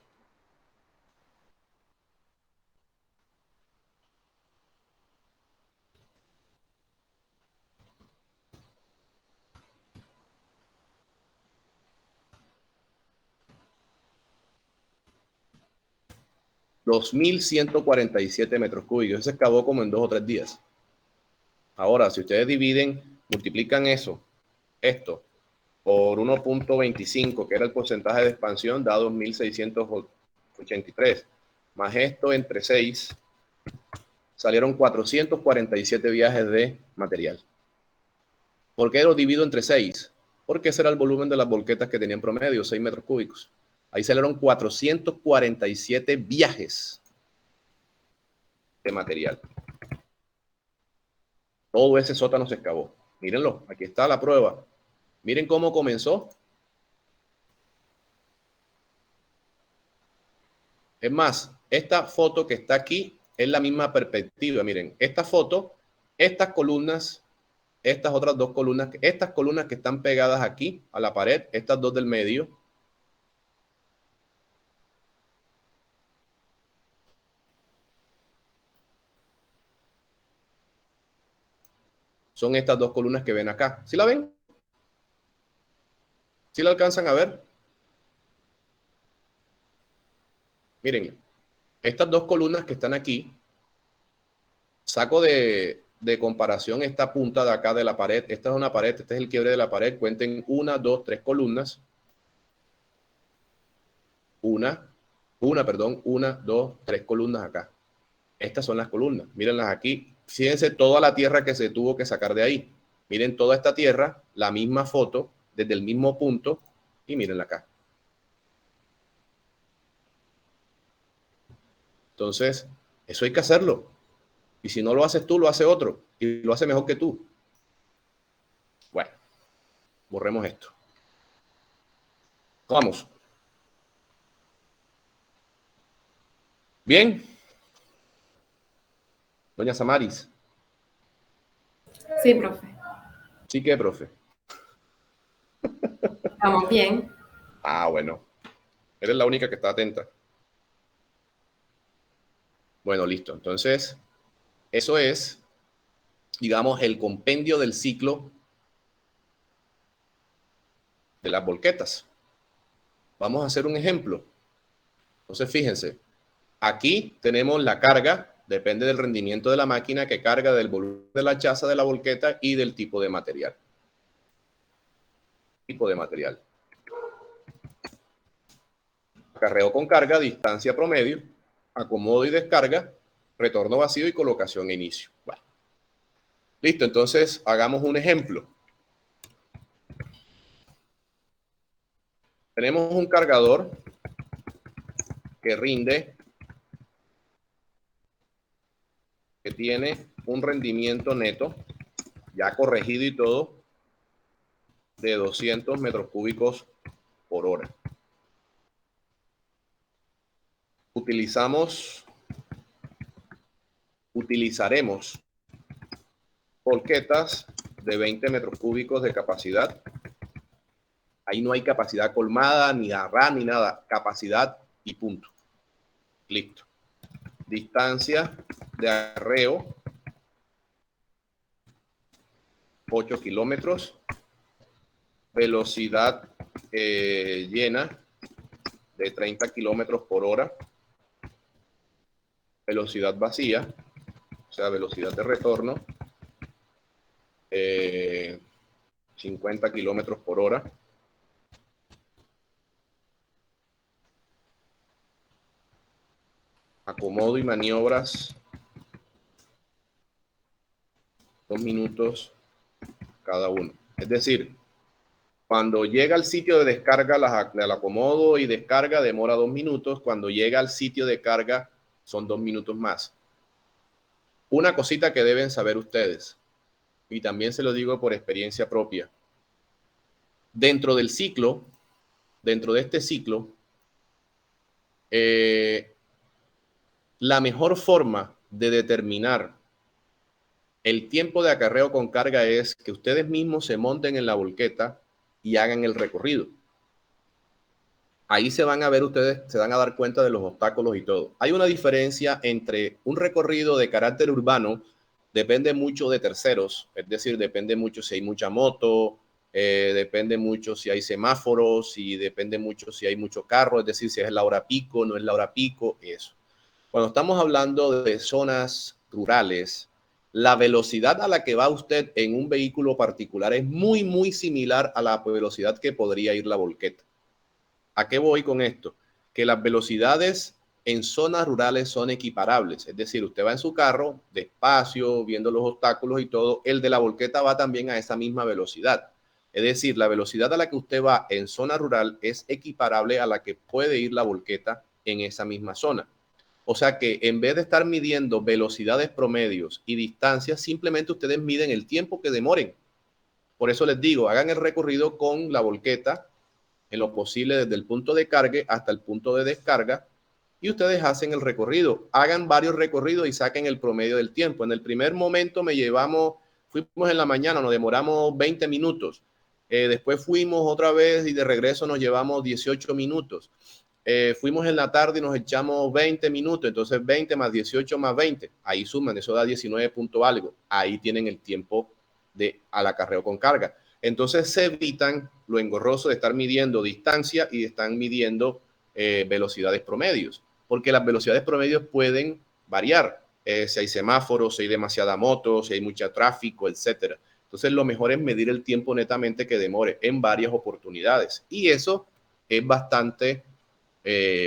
$2,147 metros cúbicos. Eso se excavó como en 2 o 3 días. Ahora, si ustedes dividen, multiplican esto por 1.25, que era el porcentaje de expansión, da 2.683. Más esto entre 6, salieron 447 viajes de material. ¿Por qué lo divido entre 6? Porque ese era el volumen de las volquetas que tenían promedio, 6 metros cúbicos. Ahí salieron 447 viajes de material. Todo ese sótano se excavó. Mírenlo, aquí está la prueba. Miren cómo comenzó. Es más, esta foto que está aquí es la misma perspectiva. Miren, esta foto, estas columnas, estas otras dos columnas, estas columnas que están pegadas aquí a la pared, estas dos del medio, son estas dos columnas que ven acá. ¿Sí la ven? ¿Sí la alcanzan a ver? Miren, estas dos columnas que están aquí, saco de comparación esta punta de acá de la pared. Esta es una pared, este es el quiebre de la pared. Cuenten 1, 2, 3 columnas. Una, 2, 3 columnas acá. Estas son las columnas. Mírenlas aquí. Fíjense toda la tierra que se tuvo que sacar de ahí. Miren toda esta tierra, la misma foto, desde el mismo punto, y mírenla acá. Entonces, eso hay que hacerlo. Y si no lo haces tú, lo hace otro. Y lo hace mejor que tú. Bueno, borremos esto. Vamos. Bien. Doña Samaris. Sí, profe. Sí que, profe. Estamos bien. Ah, bueno. Eres la única que está atenta. Bueno, listo. Entonces, eso es, digamos, el compendio del ciclo de las volquetas. Vamos a hacer un ejemplo. Entonces, fíjense, aquí tenemos la carga, depende del rendimiento de la máquina que carga, del volumen de la chaza de la volqueta y del tipo de material. Tipo de material. Acarreo con carga, distancia promedio, acomodo y descarga, retorno vacío y colocación e inicio. Bueno. Listo, entonces hagamos un ejemplo. Tenemos un cargador que rinde, que tiene un rendimiento neto, ya corregido y todo, de 200 metros cúbicos por hora. Utilizaremos volquetas de 20 metros cúbicos de capacidad. Ahí no hay capacidad colmada, ni arra, ni nada. Capacidad y punto. Listo. Distancia de arreo, 8 kilómetros. Velocidad llena de 30 kilómetros por hora. Velocidad vacía, o sea, velocidad de retorno, 50 kilómetros por hora. Acomodo y maniobras, 2 minutos cada uno. Es decir, cuando llega al sitio de descarga, el acomodo y descarga demora 2 minutos. Cuando llega al sitio de carga, son 2 minutos más. Una cosita que deben saber ustedes, y también se lo digo por experiencia propia. Dentro del ciclo, dentro de este ciclo, la mejor forma de determinar el tiempo de acarreo con carga es que ustedes mismos se monten en la volqueta y hagan el recorrido. Ahí se van a ver ustedes, se van a dar cuenta de los obstáculos y todo. Hay una diferencia entre un recorrido de carácter urbano, depende mucho de terceros, es decir, depende mucho si hay mucha moto, depende mucho si hay semáforos, y depende mucho si hay mucho carro, es decir, si es la hora pico, no es la hora pico, eso. Cuando estamos hablando de zonas rurales, la velocidad a la que va usted en un vehículo particular es muy, muy similar a la velocidad que podría ir la volqueta. ¿A qué voy con esto? Que las velocidades en zonas rurales son equiparables. Es decir, usted va en su carro despacio, viendo los obstáculos y todo. El de la volqueta va también a esa misma velocidad. Es decir, la velocidad a la que usted va en zona rural es equiparable a la que puede ir la volqueta en esa misma zona. O sea que en vez de estar midiendo velocidades promedios y distancias, simplemente ustedes miden el tiempo que demoren Por eso les digo, hagan el recorrido con la volqueta en lo posible desde el punto de carga hasta el punto de descarga y ustedes hacen el recorrido. Hagan varios recorridos y saquen el promedio del tiempo. En el primer momento fuimos en la mañana, nos demoramos 20 minutos. Después fuimos otra vez y de regreso nos llevamos 18 minutos. Fuimos en la tarde y nos echamos 20 minutos, entonces 20 más 18 más 20, ahí suman, eso da 19 punto algo. Ahí tienen el tiempo al acarreo con carga. Entonces se evitan lo engorroso de estar midiendo distancia y de estar midiendo velocidades promedios, porque las velocidades promedios pueden variar. Si hay semáforos, si hay demasiada moto, si hay mucho tráfico, etcétera. Entonces lo mejor es medir el tiempo netamente que demore en varias oportunidades. Y eso es bastante,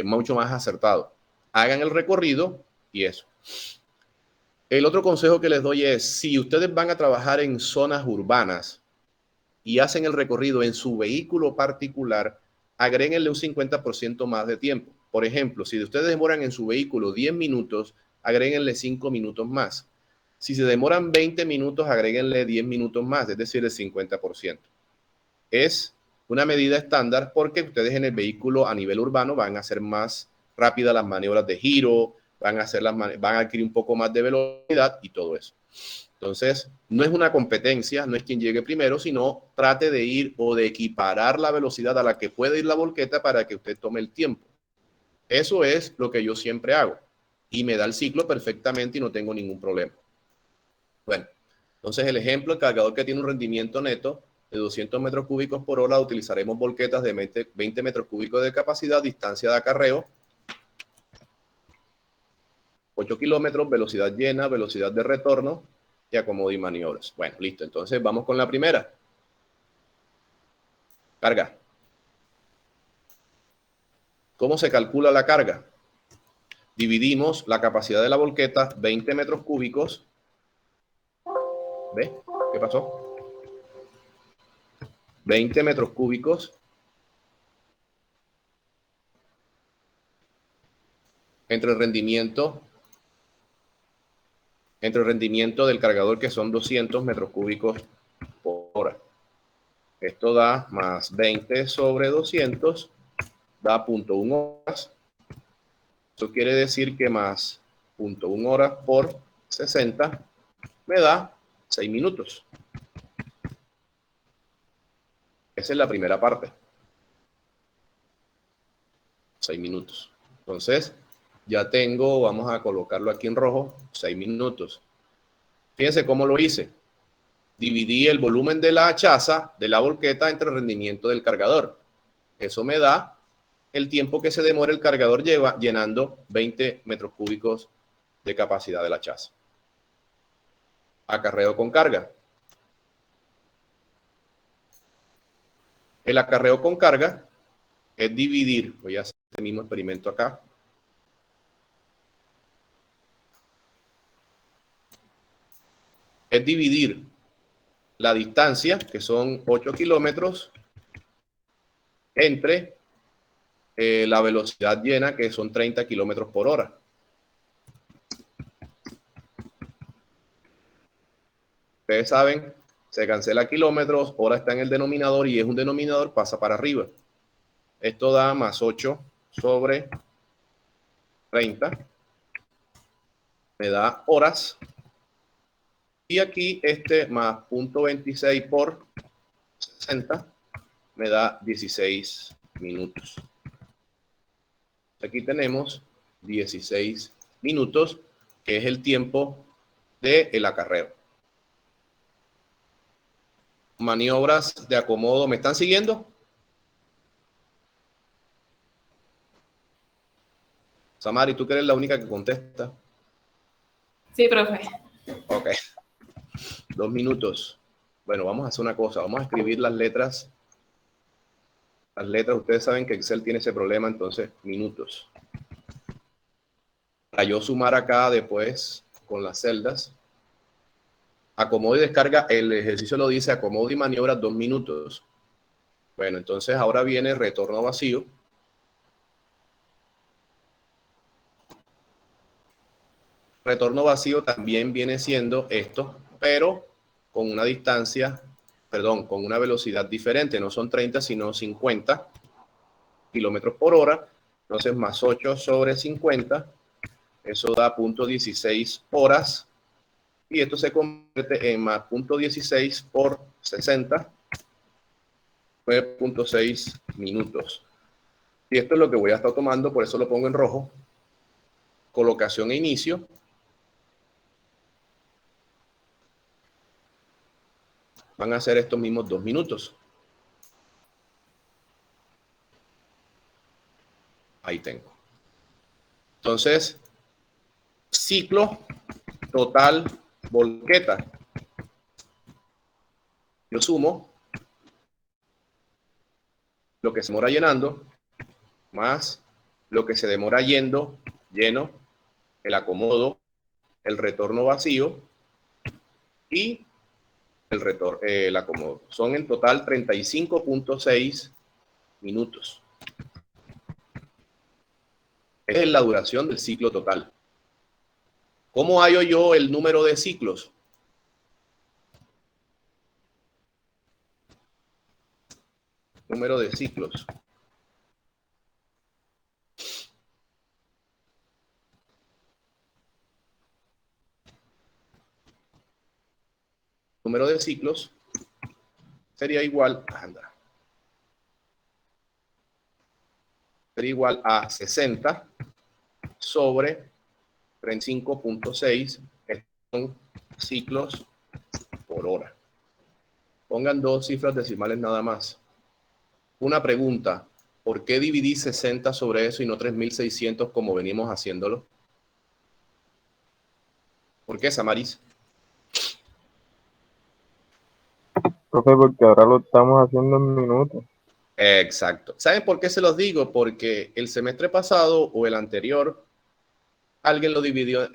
mucho más acertado. Hagan el recorrido y eso. El otro consejo que les doy es, si ustedes van a trabajar en zonas urbanas y hacen el recorrido en su vehículo particular, agréguenle un 50% más de tiempo. Por ejemplo, si ustedes demoran en su vehículo 10 minutos, agréguenle 5 minutos más. Si se demoran 20 minutos, agréguenle 10 minutos más, es decir, el 50%. Es una medida estándar porque ustedes en el vehículo a nivel urbano van a hacer más rápidas las maniobras de giro, van a adquirir un poco más de velocidad y todo eso. Entonces, no es una competencia, no es quien llegue primero, sino trate de ir o de equiparar la velocidad a la que puede ir la volqueta para que usted tome el tiempo. Eso es lo que yo siempre hago y me da el ciclo perfectamente y no tengo ningún problema. Bueno, entonces el ejemplo, el cargador que tiene un rendimiento neto de 200 metros cúbicos por hora, utilizaremos volquetas de 20 metros cúbicos de capacidad, distancia de acarreo, 8 kilómetros, velocidad llena, velocidad de retorno y acomodo y maniobras. Bueno, listo. Entonces vamos con la primera. Carga. ¿Cómo se calcula la carga? Dividimos la capacidad de la volqueta, 20 metros cúbicos. ¿Ve? ¿Qué pasó? 20 metros cúbicos entre el rendimiento del cargador, que son 200 metros cúbicos por hora. Esto da más 20 sobre 200, da 0.1 horas. Eso quiere decir que más 0.1 horas por 60 me da 6 minutos. Esa es la primera parte. 6 minutos. Entonces, ya tengo, vamos a colocarlo aquí en rojo, 6 minutos. Fíjense cómo lo hice. Dividí el volumen de la chaza, de la volqueta, entre el rendimiento del cargador. Eso me da el tiempo que se demora el cargador llenando 20 metros cúbicos de capacidad de la chaza. Acarreo con carga. El acarreo con carga es dividir, voy a hacer este mismo experimento acá. Es dividir la distancia, que son 8 kilómetros, entre la velocidad llena, que son 30 kilómetros por hora. Ustedes saben, se cancela kilómetros, hora está en el denominador y es un denominador, pasa para arriba. Esto da más 8 sobre 30. Me da horas. Y aquí más 0.26 por 60 me da 16 minutos. Aquí tenemos 16 minutos, que es el tiempo del acarreo. Maniobras de acomodo. ¿Me están siguiendo? Samari, tú que eres la única que contesta. Sí, profe. Ok. 2 minutos. Bueno, vamos a hacer una cosa. Vamos a escribir las letras. Las letras, ustedes saben que Excel tiene ese problema, entonces, minutos. Para yo sumar acá después con las celdas. Acomodo y descarga, el ejercicio lo dice, acomodo y maniobra 2 minutos. Bueno, entonces ahora viene retorno vacío. Retorno vacío también viene siendo esto, pero con una distancia perdón, con una velocidad diferente, no son 30 sino 50 kilómetros por hora. Entonces más 8 sobre 50, eso da 0.16 horas, y esto se convierte en más 0.16 por 60, 9.6 minutos. Y esto es lo que voy a estar tomando, por eso lo pongo en rojo. Colocación e inicio. Van a ser estos mismos 2 minutos. Ahí tengo. Entonces, ciclo total volqueta. Yo sumo lo que se demora llenando más lo que se demora lleno, el acomodo, el retorno vacío y el acomodo. Son en total 35.6 minutos. Esa es la duración del ciclo total. ¿Cómo hallo yo el número de ciclos? Número de ciclos. Número de ciclos sería igual, sería igual a 60 sobre 35.6 son ciclos por hora. Pongan 2 cifras decimales nada más. Una pregunta, ¿por qué dividí 60 sobre eso y no 3600 como venimos haciéndolo? ¿Por qué, Samaris? Profe, porque ahora lo estamos haciendo en minutos. Exacto. ¿Saben por qué se los digo? Porque el semestre pasado o el anterior, alguien lo dividió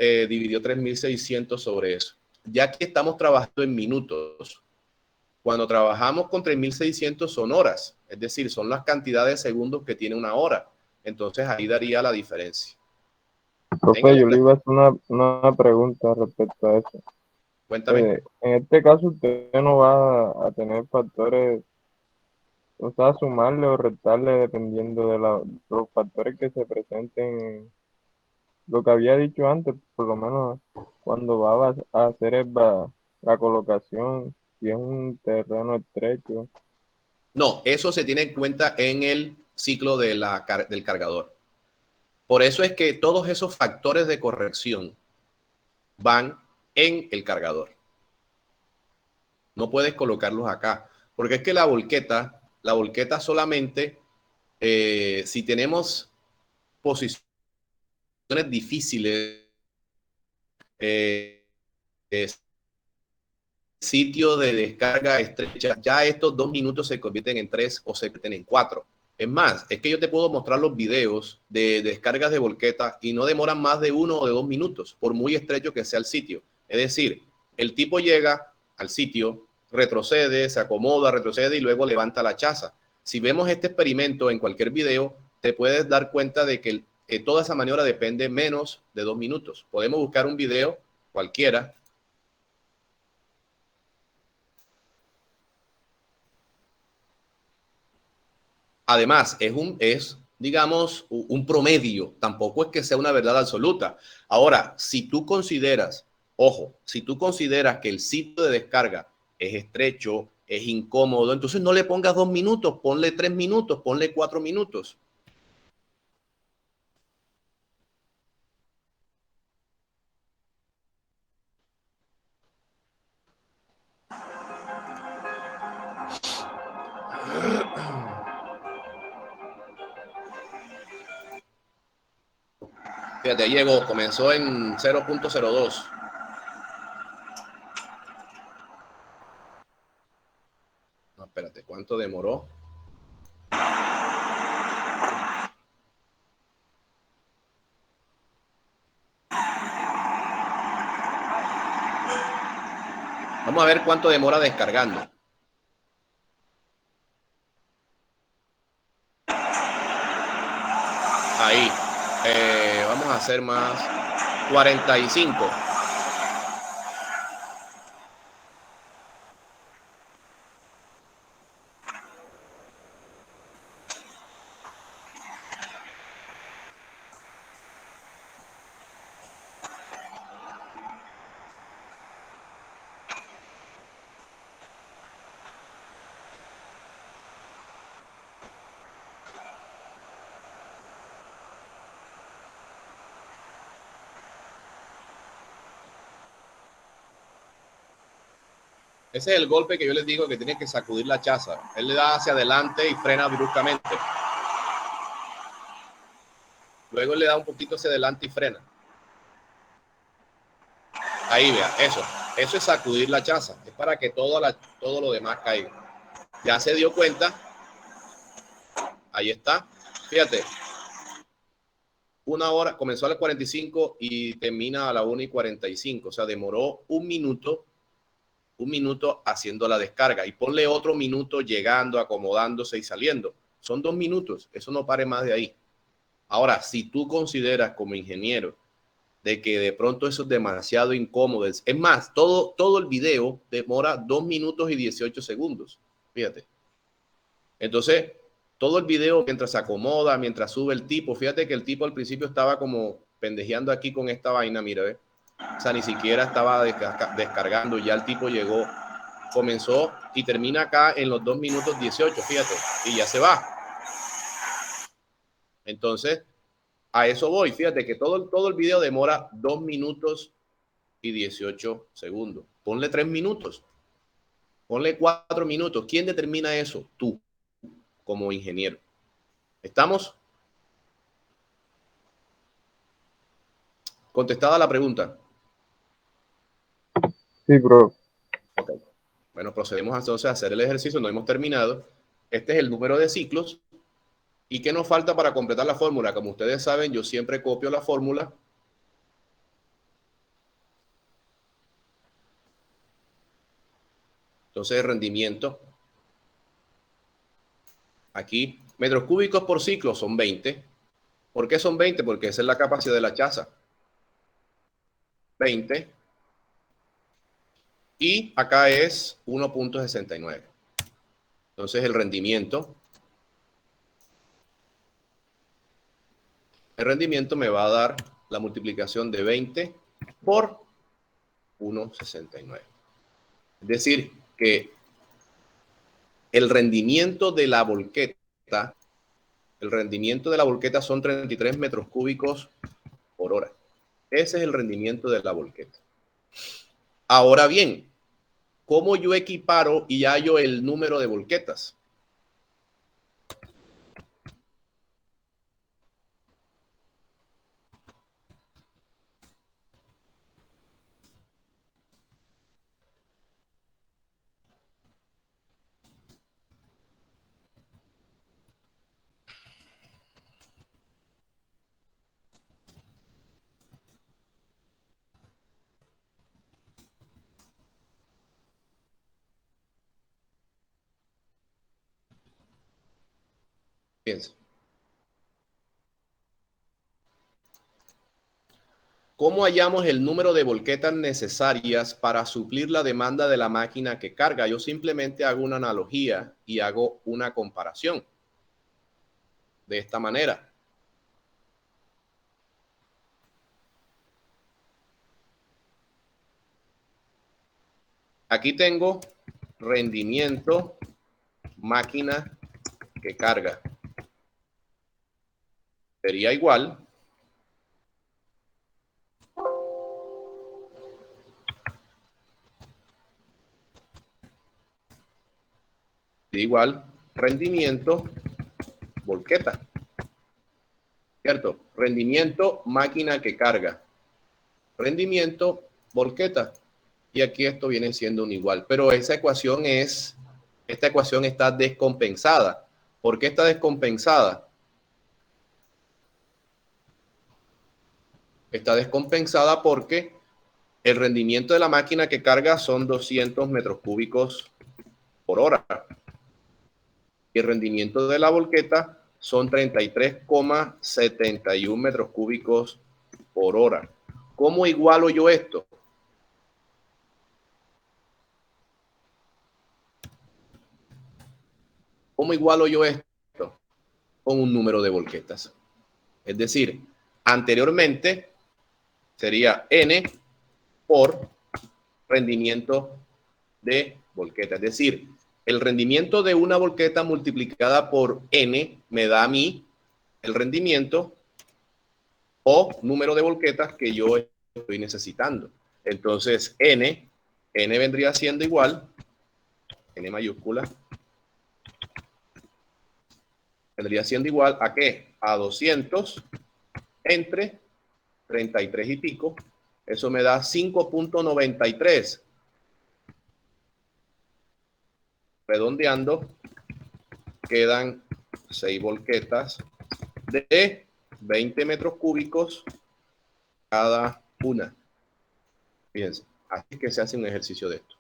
3600 sobre eso. Ya que estamos trabajando en minutos, cuando trabajamos con 3600 son horas, es decir, son las cantidades de segundos que tiene una hora. Entonces ahí daría la diferencia. Profe, yo le iba a hacer una pregunta respecto a eso. Cuéntame. En este caso usted no va a tener factores, o sea, sumarle o restarle dependiendo de los factores que se presenten. Lo que había dicho antes, por lo menos cuando va a hacer la colocación, si es un terreno estrecho. No, eso se tiene en cuenta en el ciclo del cargador. Por eso es que todos esos factores de corrección van en el cargador. No puedes colocarlos acá, porque es que la volqueta solamente, si tenemos posiciones difíciles, sitio de descarga estrecha, ya estos 2 minutos se convierten en 3 o se convierten en 4. Es más, es que yo te puedo mostrar los videos de descargas de volqueta y no demoran más de 1 o de 2 minutos, por muy estrecho que sea el sitio. Es decir, el tipo llega al sitio, retrocede, se acomoda, retrocede y luego levanta la chaza. Si vemos este experimento en cualquier video, te puedes dar cuenta de que toda esa maniobra depende menos de 2 minutos. Podemos buscar un video cualquiera. Además, digamos, un promedio, tampoco es que sea una verdad absoluta. Ahora, si tú consideras que el sitio de descarga es estrecho, es incómodo, entonces no le pongas 2 minutos, ponle 3 minutos, ponle 4 minutos. Fíjate, llegó, comenzó en 0.02. No, espérate, ¿cuánto demoró? Vamos a ver cuánto demora descargando. Ahí. Vamos a hacer más 45. Ese es el golpe que yo les digo que tiene que sacudir la chaza. Él le da hacia adelante y frena bruscamente. Luego él le da un poquito hacia adelante y frena. Ahí vea, eso es sacudir la chaza. Es para que todo lo demás caiga. Ya se dio cuenta. Ahí está. Fíjate. 1 hora, comenzó a las 45 y termina a las 1:45. O sea, demoró un minuto haciendo la descarga. Y ponle otro minuto llegando, acomodándose y saliendo. Son 2 minutos. Eso no pare más de ahí. Ahora, si tú consideras como ingeniero de que de pronto eso es demasiado incómodo, es más, todo el video demora 2 minutos y 18 segundos. Fíjate. Entonces, todo el video mientras se acomoda, mientras sube el tipo, fíjate que el tipo al principio estaba como pendejeando aquí con esta vaina, mira, ¿ves? O sea, ni siquiera estaba descargando, ya el tipo llegó, comenzó y termina acá en los 2 minutos 18, fíjate, y ya se va. Entonces, a eso voy, fíjate que todo el video demora 2 minutos y 18 segundos. Ponle 3 minutos, ponle 4 minutos. ¿Quién determina eso? Tú, como ingeniero. ¿Estamos? Contestada la pregunta. Sí, bro. Okay. Bueno, procedemos entonces a hacer el ejercicio. No hemos terminado. Este es el número de ciclos. ¿Y qué nos falta para completar la fórmula? Como ustedes saben, yo siempre copio la fórmula. Entonces, el rendimiento. Aquí, metros cúbicos por ciclo son 20. ¿Por qué son 20? Porque esa es la capacidad de la chaza. 20. Y acá es 1.69. Entonces, el rendimiento me va a dar la multiplicación de 20 por 1.69. Es decir, que el rendimiento de la volqueta son 33 metros cúbicos por hora. Ese es el rendimiento de la volqueta. Ahora bien, ¿cómo yo equiparo y hallo el número de volquetas? Piensa. ¿Cómo hallamos el número de volquetas necesarias para suplir la demanda de la máquina que carga? Yo simplemente hago una analogía y hago una comparación. De esta manera. Aquí tengo rendimiento, máquina que carga. Sería igual rendimiento volqueta, ¿cierto? Rendimiento máquina que carga, rendimiento volqueta, y aquí esto viene siendo un igual, pero esta ecuación está descompensada. ¿Por qué está descompensada? Está descompensada porque el rendimiento de la máquina que carga son 200 metros cúbicos por hora. Y el rendimiento de la volqueta son 33,71 metros cúbicos por hora. ¿Cómo igualo yo esto? ¿Cómo igualo yo esto? Con un número de volquetas. Es decir, anteriormente sería N por rendimiento de volqueta. Es decir, el rendimiento de una volqueta multiplicada por N me da a mí el rendimiento o número de volquetas que yo estoy necesitando. Entonces, N vendría siendo igual N mayúscula, vendría siendo igual a ¿qué? A 200 entre 33 y pico. Eso me da 5.93. Redondeando, quedan 6 volquetas de 20 metros cúbicos cada una. Fíjense, así que se hace un ejercicio de esto.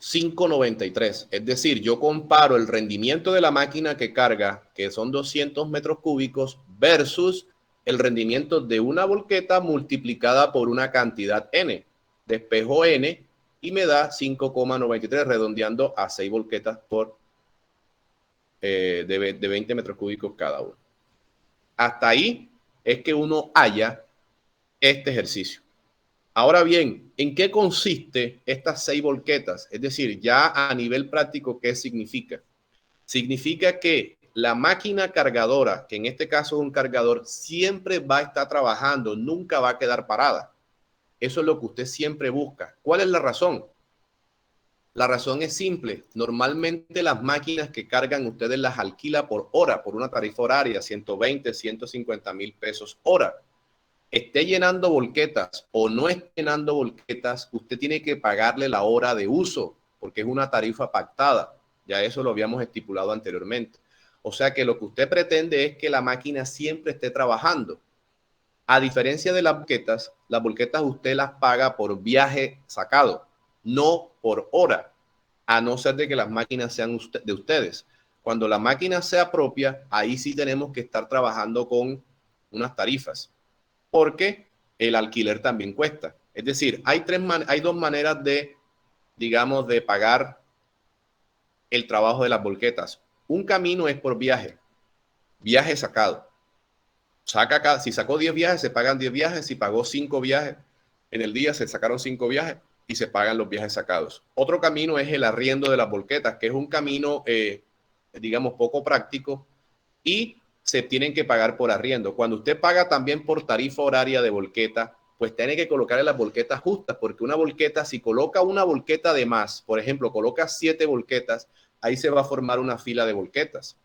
$5.93. Es decir, yo comparo el rendimiento de la máquina que carga, que son 200 metros cúbicos, versus el rendimiento de una volqueta multiplicada por una cantidad N. Despejo N y me da 5,93, redondeando a 6 volquetas por de 20 metros cúbicos cada uno. Hasta ahí es que uno halla este ejercicio. Ahora bien, ¿en qué consiste estas 6 volquetas? Es decir, ya a nivel práctico, ¿qué significa? Significa que la máquina cargadora, que en este caso es un cargador, siempre va a estar trabajando, nunca va a quedar parada. Eso es lo que usted siempre busca. ¿Cuál es la razón? La razón es simple. Normalmente las máquinas que cargan ustedes las alquila por hora, por una tarifa horaria, 120, 150 mil pesos hora. Esté llenando volquetas o no esté llenando volquetas, usted tiene que pagarle la hora de uso, porque es una tarifa pactada. Ya eso lo habíamos estipulado anteriormente. O sea que lo que usted pretende es que la máquina siempre esté trabajando. A diferencia de las volquetas usted las paga por viaje sacado, no por hora, a no ser de que las máquinas sean de ustedes. Cuando la máquina sea propia, ahí sí tenemos que estar trabajando con unas tarifas, porque el alquiler también cuesta. Es decir, hay dos maneras de, digamos, de pagar el trabajo de las volquetas. Un camino es por viaje sacado. Si sacó 10 viajes, se pagan 10 viajes. Si pagó 5 viajes en el día, se sacaron 5 viajes y se pagan los viajes sacados. Otro camino es el arriendo de las volquetas, que es un camino, digamos, poco práctico y se tienen que pagar por arriendo. Cuando usted paga también por tarifa horaria de volqueta, pues tiene que colocarle las volquetas justas, porque una volqueta, si coloca una volqueta de más, por ejemplo, coloca 7 volquetas, ahí se va a formar una fila de volquetas.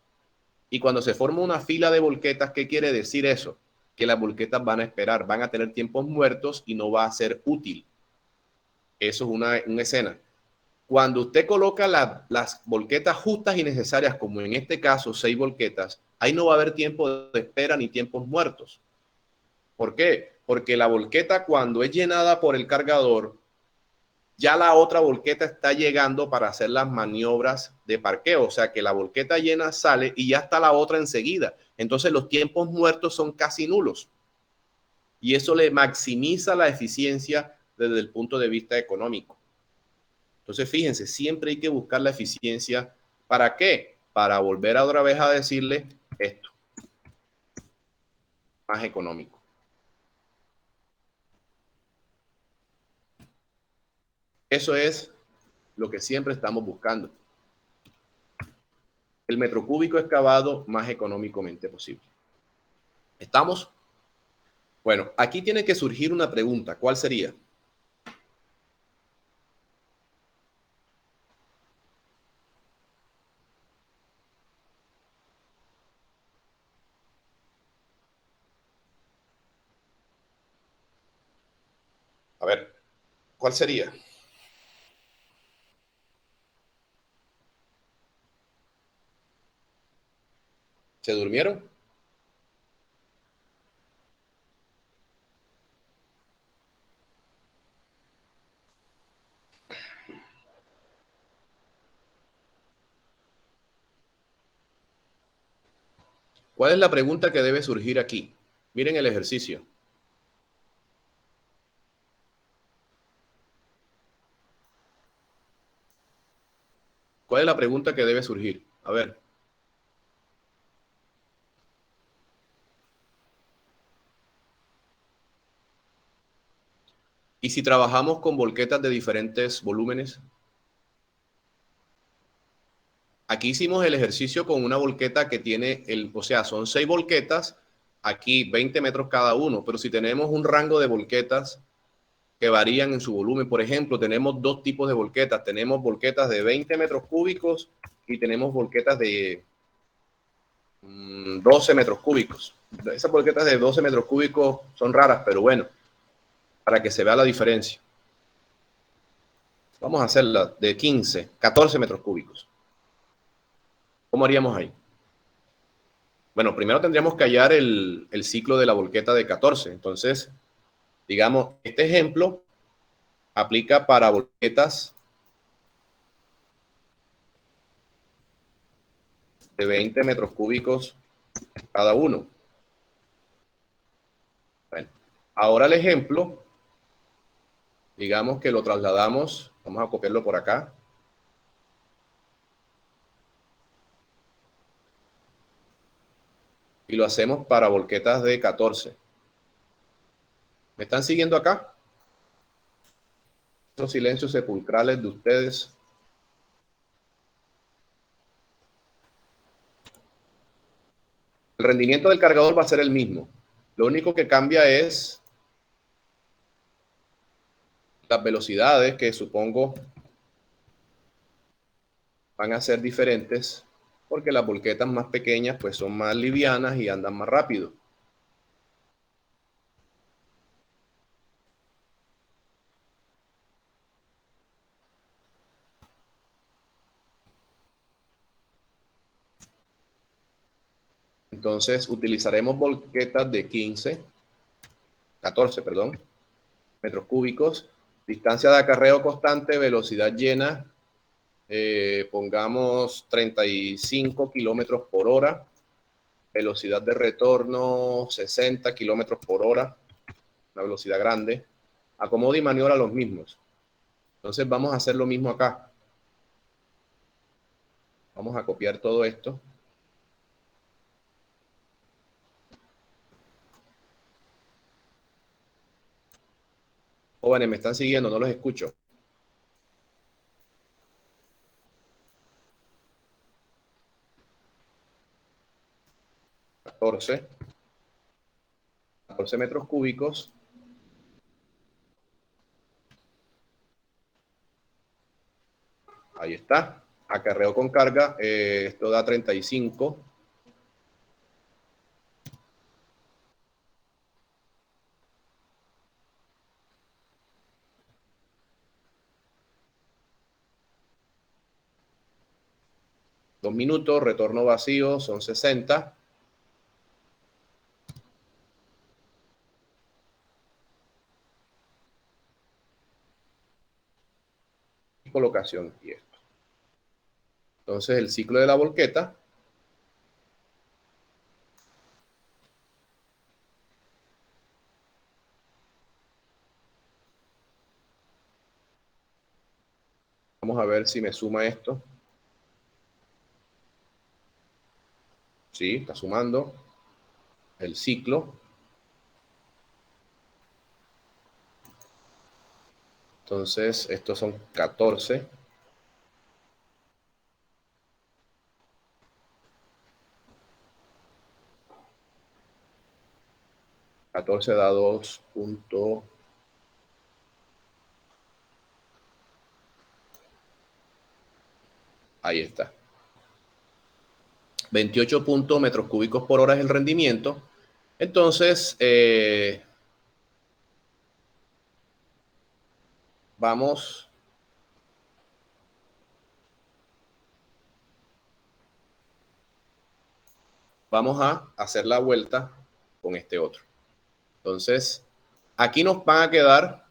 Y cuando se forma una fila de volquetas, ¿qué quiere decir eso? Que las volquetas van a esperar, van a tener tiempos muertos y no va a ser útil. Eso es una escena. Cuando usted coloca las volquetas justas y necesarias, como en este caso 6 volquetas, ahí no va a haber tiempo de espera ni tiempos muertos. ¿Por qué? Porque la volqueta, cuando es llenada por el cargador, ya la otra volqueta está llegando para hacer las maniobras de parqueo. O sea que la volqueta llena sale y ya está la otra enseguida. Entonces los tiempos muertos son casi nulos. Y eso le maximiza la eficiencia desde el punto de vista económico. Entonces fíjense, siempre hay que buscar la eficiencia. ¿Para qué? Para volver otra vez a decirle esto. Más económico. Eso es lo que siempre estamos buscando. El metro cúbico excavado más económicamente posible. ¿Estamos? Bueno, aquí tiene que surgir una pregunta. ¿Cuál sería? A ver, ¿cuál sería? ¿Se durmieron? ¿Cuál es la pregunta que debe surgir aquí? Miren el ejercicio. ¿Cuál es la pregunta que debe surgir? A ver. ¿Y si trabajamos con volquetas de diferentes volúmenes? Aquí hicimos el ejercicio con una volqueta que tiene, o sea, son 6 volquetas aquí 20 metros cada uno, pero si tenemos un rango de volquetas que varían en su volumen, por ejemplo, tenemos dos tipos de volquetas. Tenemos volquetas de 20 metros cúbicos y tenemos volquetas de 12 metros cúbicos. Esas volquetas de 12 metros cúbicos son raras, pero bueno, para que se vea la diferencia. Vamos a hacerla de 15, 14 metros cúbicos. ¿Cómo haríamos ahí? Bueno, primero tendríamos que hallar el ciclo de la volqueta de 14. Entonces, digamos, este ejemplo aplica para volquetas de 20 metros cúbicos cada uno. Bueno, ahora el ejemplo, digamos que lo trasladamos, vamos a copiarlo por acá. Y lo hacemos para volquetas de 14. ¿Me están siguiendo acá? Esos silencios sepulcrales de ustedes. El rendimiento del cargador va a ser el mismo. Lo único que cambia es las velocidades, que supongo van a ser diferentes, porque las volquetas más pequeñas pues son más livianas y andan más rápido. Entonces utilizaremos volquetas de 14, metros cúbicos, distancia de acarreo constante, velocidad llena, pongamos 35 kilómetros por hora, velocidad de retorno 60 kilómetros por hora, una velocidad grande, acomodo y maniobra los mismos. Entonces vamos a hacer lo mismo acá. Vamos a copiar todo esto. Jóvenes, ¿me están siguiendo? No los escucho. Catorce metros cúbicos. Ahí está. Acarreo con carga. Esto da 35. Dos minutos. Retorno vacío son 60. Colocación y esto. Entonces el ciclo de la volqueta vamos a ver si me suma esto. Sí, está sumando el ciclo. Entonces estos son 14. 14 da 2 punto. Ahí está. 28 metros cúbicos por hora es el rendimiento. Entonces, vamos a hacer la vuelta con este otro. Entonces, aquí nos van a quedar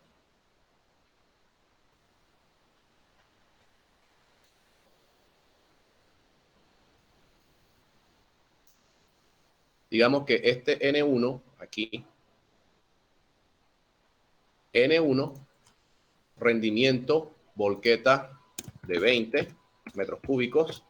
digamos que este N1 aquí, N1, rendimiento, volqueta de 20 metros cúbicos.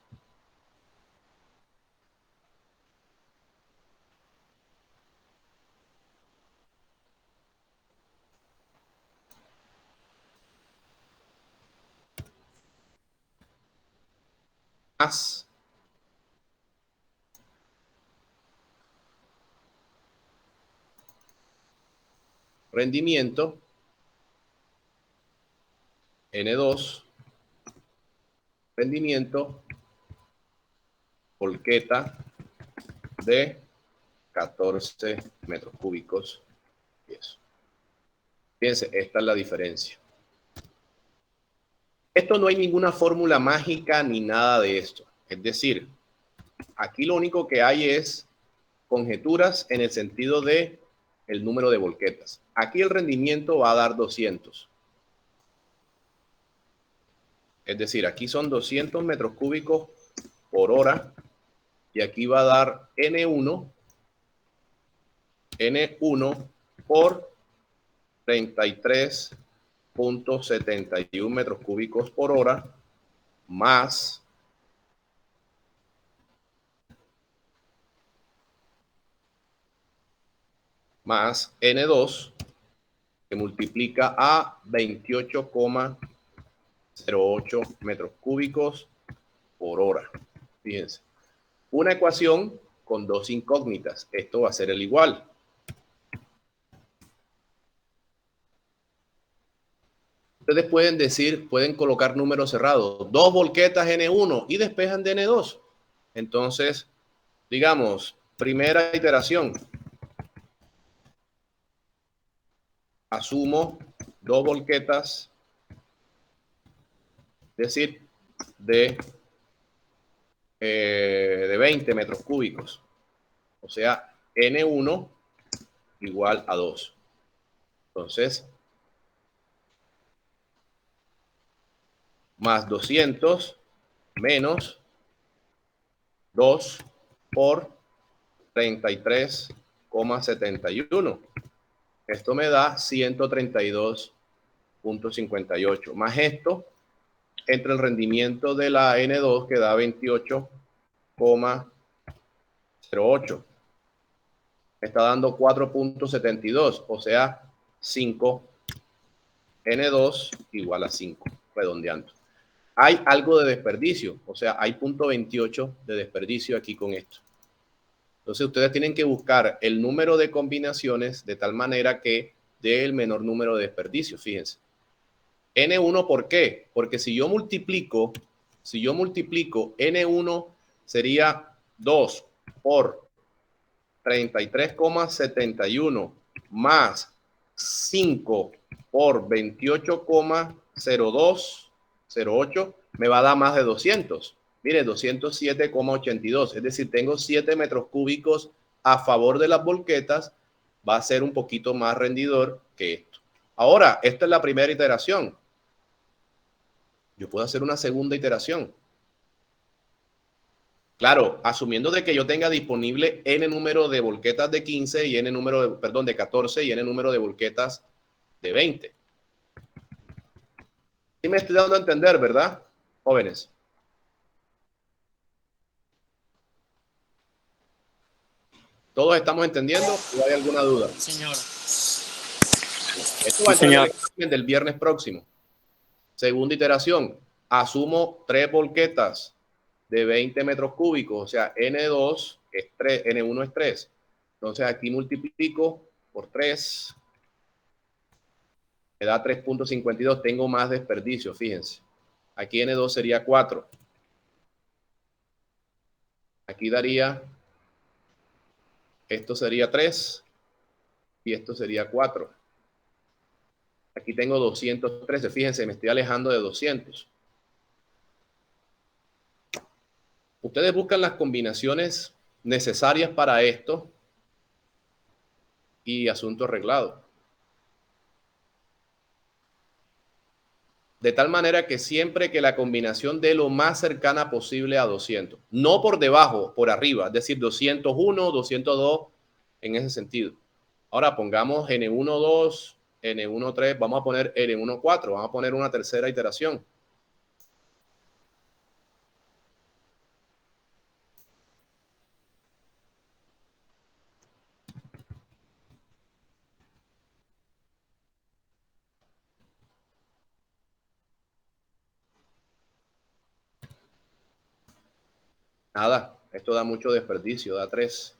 Más rendimiento N2, rendimiento volqueta de 14 metros cúbicos. Y eso. Fíjense, esta es la diferencia. Esto no hay ninguna fórmula mágica ni nada de esto. Es decir, aquí lo único que hay es conjeturas en el sentido de el número de volquetas. Aquí el rendimiento va a dar 200. Es decir, aquí son 200 metros cúbicos por hora y aquí va a dar N1 por 33.71 metros cúbicos por hora más N2 que multiplica a 28,08 metros cúbicos por hora. Fíjense, una ecuación con dos incógnitas. Esto va a ser el igual. Ustedes pueden decir, pueden colocar números cerrados, 2 volquetas N1 y despejan de N2. Entonces, digamos, primera iteración. Asumo 2 volquetas, es decir, de 20 metros cúbicos. O sea, N1 igual a 2. Entonces, más 200 menos 2 por 33,71. Esto me da 132,58. Más esto, entre el rendimiento de la N2 que da 28,08. Me está dando 4,72. O sea, 5 N2 igual a 5, redondeando. Hay algo de desperdicio, o sea, hay 0,28 de desperdicio aquí con esto. Entonces, ustedes tienen que buscar el número de combinaciones de tal manera que dé el menor número de desperdicios. Fíjense. N1, ¿por qué? Porque si yo multiplico N1 sería 2 por 33,71 más 5 por 28,0208 me va a dar más de 200. Mire, 207,82. Es decir, tengo 7 metros cúbicos a favor de las volquetas. Va a ser un poquito más rendidor que esto. Ahora, esta es la primera iteración. Yo puedo hacer una segunda iteración. Claro, asumiendo de que yo tenga disponible n número de volquetas de 15 y n número de, perdón, de 14 y n número de volquetas de 20. Sí me estoy dando a entender, ¿verdad, jóvenes? ¿Todos estamos entendiendo o hay alguna duda? Señor. Esto va a entrar en el examen del viernes próximo. Segunda iteración. Asumo 3 volquetas de 20 metros cúbicos, o sea, N2 es 3, N1 es 3. Entonces aquí multiplico por 3, me da 3,52. Tengo más desperdicio, fíjense. Aquí N2 sería 4. Aquí daría, esto sería 3 y esto sería 4. Aquí tengo 213. Fíjense, me estoy alejando de 200. Ustedes buscan las combinaciones necesarias para esto y asunto arreglado. De tal manera que siempre que la combinación dé lo más cercana posible a 200. No por debajo, por arriba. Es decir, 201, 202 en ese sentido. Ahora pongamos N12, N13. Vamos a poner N14. Vamos a poner una tercera iteración. Nada, esto da mucho desperdicio, da 3.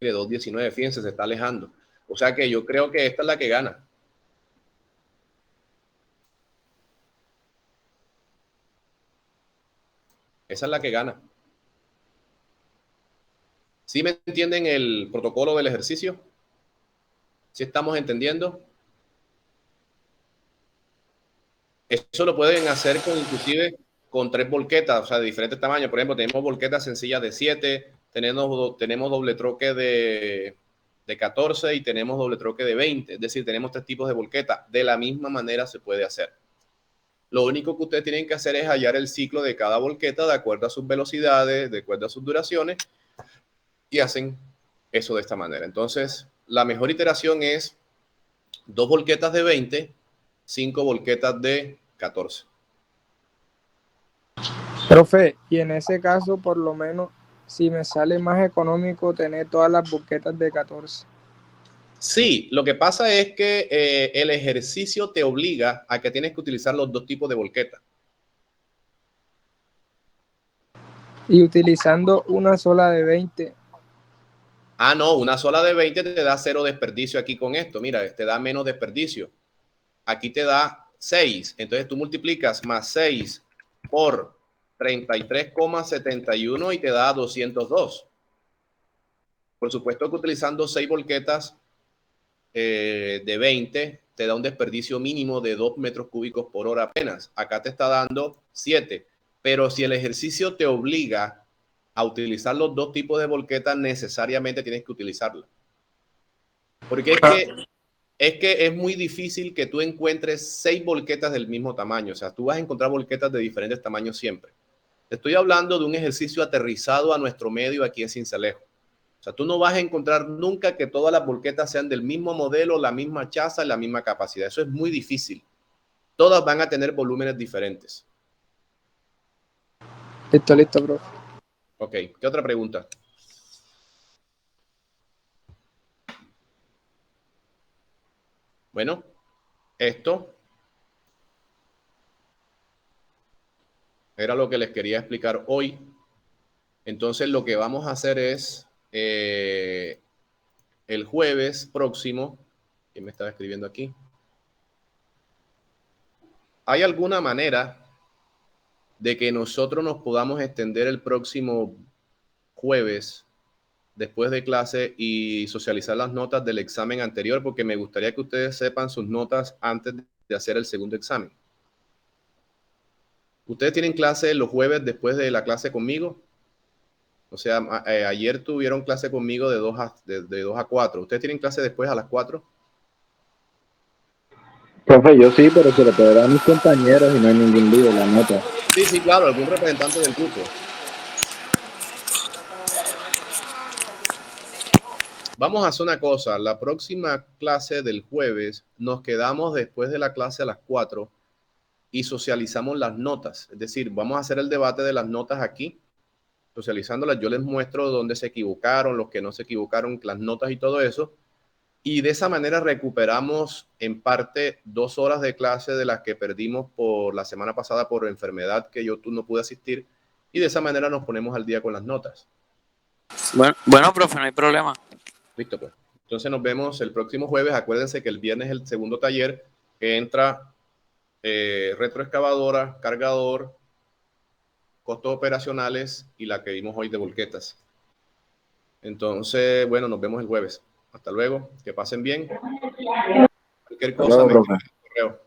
mire, 2.19, fíjense, se está alejando. O sea que yo creo que esta es la que gana. Esa es la que gana. ¿Sí me entienden el protocolo del ejercicio? ¿Sí estamos entendiendo? Eso lo pueden hacer inclusive con 3 volquetas, o sea, de diferentes tamaños. Por ejemplo, tenemos volquetas sencillas de 7, tenemos doble troque de 14 y tenemos doble troque de 20. Es decir, tenemos 3 tipos de volqueta. De la misma manera se puede hacer. Lo único que ustedes tienen que hacer es hallar el ciclo de cada volqueta de acuerdo a sus velocidades, de acuerdo a sus duraciones, y hacen eso de esta manera. Entonces, la mejor iteración es 2 volquetas de 20, 5 volquetas de 14. Profe, y en ese caso, por lo menos, si me sale más económico tener todas las volquetas de 14. Sí, lo que pasa es que el ejercicio te obliga a que tienes que utilizar los 2 tipos de volqueta. Y utilizando una sola de 20. Ah, no, una sola de 20 te da 0 desperdicio aquí con esto. Mira, te da menos desperdicio. Aquí te da 6. Entonces tú multiplicas más 6 por 33,71 y te da 202. Por supuesto que utilizando 6 volquetas de 20 te da un desperdicio mínimo de 2 metros cúbicos por hora apenas. Acá te está dando 7. Pero si el ejercicio te obliga a utilizar los 2 tipos de volquetas, necesariamente tienes que utilizarla. Porque es muy difícil que tú encuentres 6 volquetas del mismo tamaño. O sea, tú vas a encontrar volquetas de diferentes tamaños siempre. Te estoy hablando de un ejercicio aterrizado a nuestro medio aquí en Sincelejo. O sea, tú no vas a encontrar nunca que todas las volquetas sean del mismo modelo, la misma chaza y la misma capacidad. Eso es muy difícil. Todas van a tener volúmenes diferentes. Listo, profe. Ok, ¿qué otra pregunta? Bueno, esto era lo que les quería explicar hoy. Entonces, lo que vamos a hacer es el jueves próximo. ¿Quién me estaba escribiendo aquí? ¿Hay alguna manera de que nosotros nos podamos extender el próximo jueves después de clase y socializar las notas del examen anterior? Porque me gustaría que ustedes sepan sus notas antes de hacer el segundo examen. ¿Ustedes tienen clase los jueves después de la clase conmigo? O sea, ayer tuvieron clase conmigo de 2 a 4. ¿Ustedes tienen clase después a las 4? Profe, yo sí, pero se lo puedo dar a mis compañeros y no hay ningún lío, la nota. Sí, claro, algún representante del grupo. Vamos a hacer una cosa. La próxima clase del jueves nos quedamos después de la clase a las 4 y socializamos las notas. Es decir, vamos a hacer el debate de las notas aquí, socializándolas. Yo les muestro dónde se equivocaron, los que no se equivocaron, las notas y todo eso. Y de esa manera recuperamos en parte 2 horas de clase de las que perdimos por la semana pasada por enfermedad que tú no pude asistir. Y de esa manera nos ponemos al día con las notas. Bueno, profe, no hay problema. Listo, pues. Entonces nos vemos el próximo jueves. Acuérdense que el viernes es el segundo taller que entra retroexcavadora, cargador, costos operacionales y la que vimos hoy de volquetas. Entonces, bueno, nos vemos el jueves. Hasta luego, que pasen bien. Cualquier cosa me escriben en el correo.